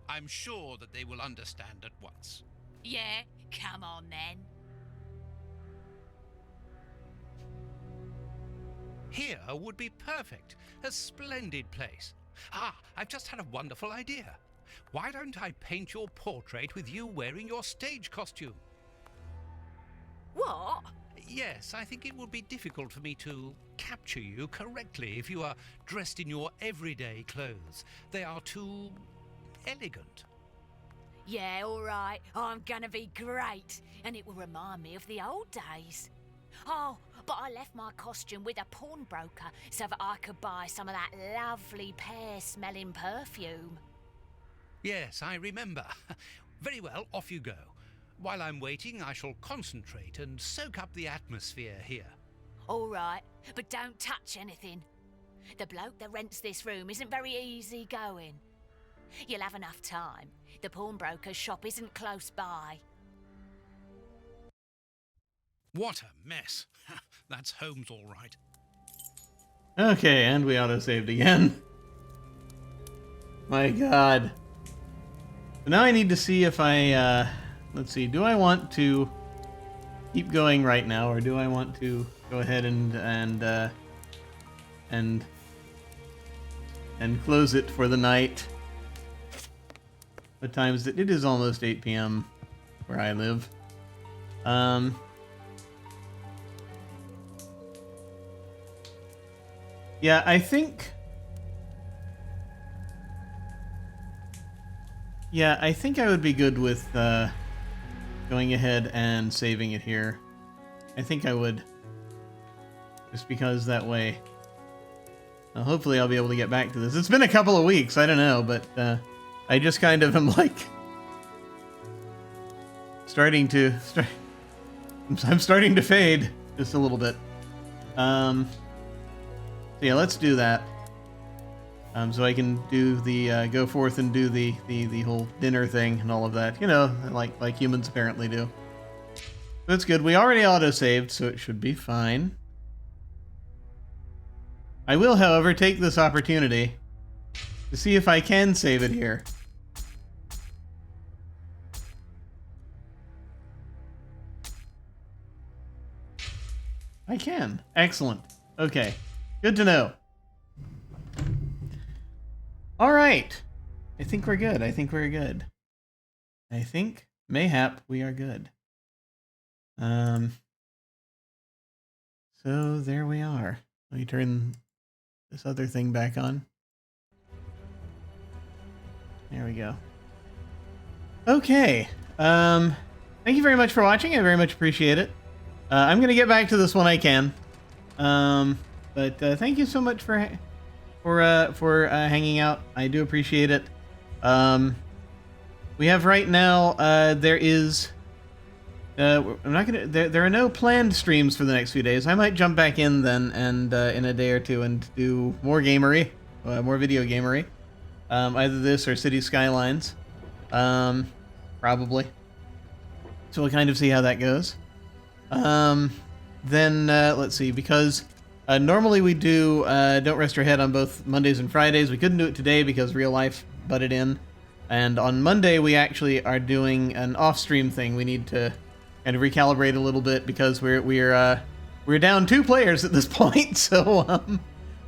I'm sure that they will understand at once. Yeah, come on then. Here would be perfect. A splendid place. I've just had a wonderful idea. Why don't I paint your portrait with you wearing your stage costume? What? Yes, I think it would be difficult for me to capture you correctly if you are dressed in your everyday clothes. They are too elegant. Yeah, all right. I'm gonna be great. And it will remind me of the old days. Oh, but I left my costume with a pawnbroker so that I could buy some of that lovely pear-smelling perfume. Yes, I remember. Very well, off you go. While I'm waiting, I shall concentrate and soak up the atmosphere here. All right, but don't touch anything. The bloke that rents this room isn't very easy going. You'll have enough time. The pawnbroker's shop isn't close by. What a mess. That's Holmes all right. Okay, and we auto-saved again. My god. So now I need to see if I, let's see, do I want to keep going right now, or do I want to go ahead and close it for the night? What time is it? It is almost 8 p.m. where I live. Yeah, I think I would be good with going ahead and saving it here. I think I would. Just because that way... hopefully I'll be able to get back to this. It's been a couple of weeks, I don't know, but I just kind of am like... I'm starting to fade just a little bit. So yeah, let's do that. So I can do the go forth and do the whole dinner thing and all of that. You know, like humans apparently do. That's good. We already auto-saved, so it should be fine. I will, however, take this opportunity to see if I can save it here. I can. Excellent. Okay. Good to know. All right. I think we're good. I think we're good. I think, mayhap, we are good. So there we are. Let me turn this other thing back on. There we go. Okay. Thank you very much for watching. I very much appreciate it. I'm gonna get back to this when I can. But thank you so much for hanging out. I do appreciate it. We have right now. There is. I'm not gonna. There are no planned streams for the next few days. I might jump back in then, and in a day or two, and do more gamery, more video gamery. Either this or City Skylines. Probably. So we'll kind of see how that goes. Then let's see, because normally we do Don't Rest Your Head on both Mondays and Fridays. We couldn't do it today because real life butted in. And on Monday we actually are doing an off-stream thing. We need to kind of recalibrate a little bit because we're down 2 players at this point. So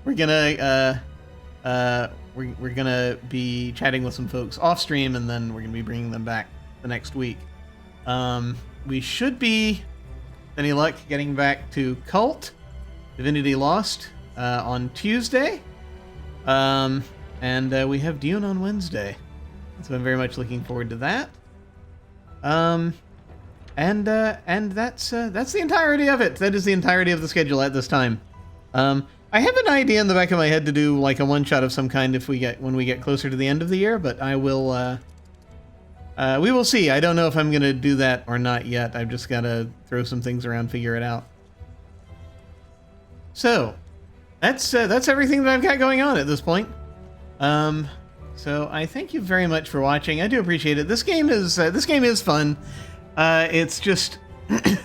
we're gonna we're gonna be chatting with some folks off-stream, and then we're gonna be bringing them back the next week. We should be, with any luck, getting back to Cult, Divinity Lost on Tuesday, and we have Dune on Wednesday. So I'm very much looking forward to that. And that's the entirety of it. That is the entirety of the schedule at this time. I have an idea in the back of my head to do like a one-shot of some kind when we get closer to the end of the year, but I will. We will see. I don't know if I'm gonna do that or not yet. I've just gotta throw some things around, figure it out. So that's everything that I've got going on at this point. So I thank you very much for watching. I do appreciate it. This game is fun. It's just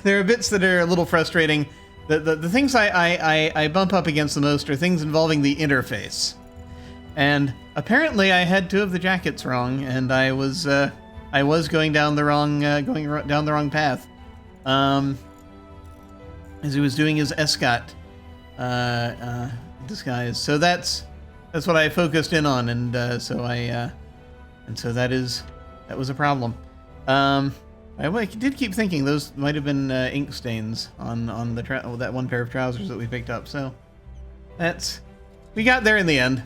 there are bits that are a little frustrating. The things I bump up against the most are things involving the interface. And apparently I had 2 of the jackets wrong, and I was going down the wrong path. As he was doing his Escott disguise. So that's what I focused in on, and so that was a problem. I did keep thinking those might have been ink stains on that one pair of trousers that we picked up. So we got there in the end.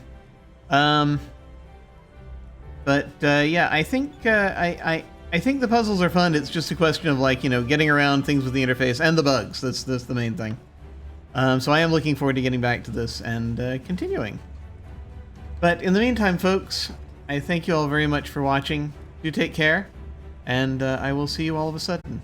But yeah, I think I think the puzzles are fun. It's just a question of getting around things with the interface and the bugs. That's the main thing. So I am looking forward to getting back to this and continuing. But in the meantime, folks, I thank you all very much for watching. Do take care, and I will see you all of a sudden.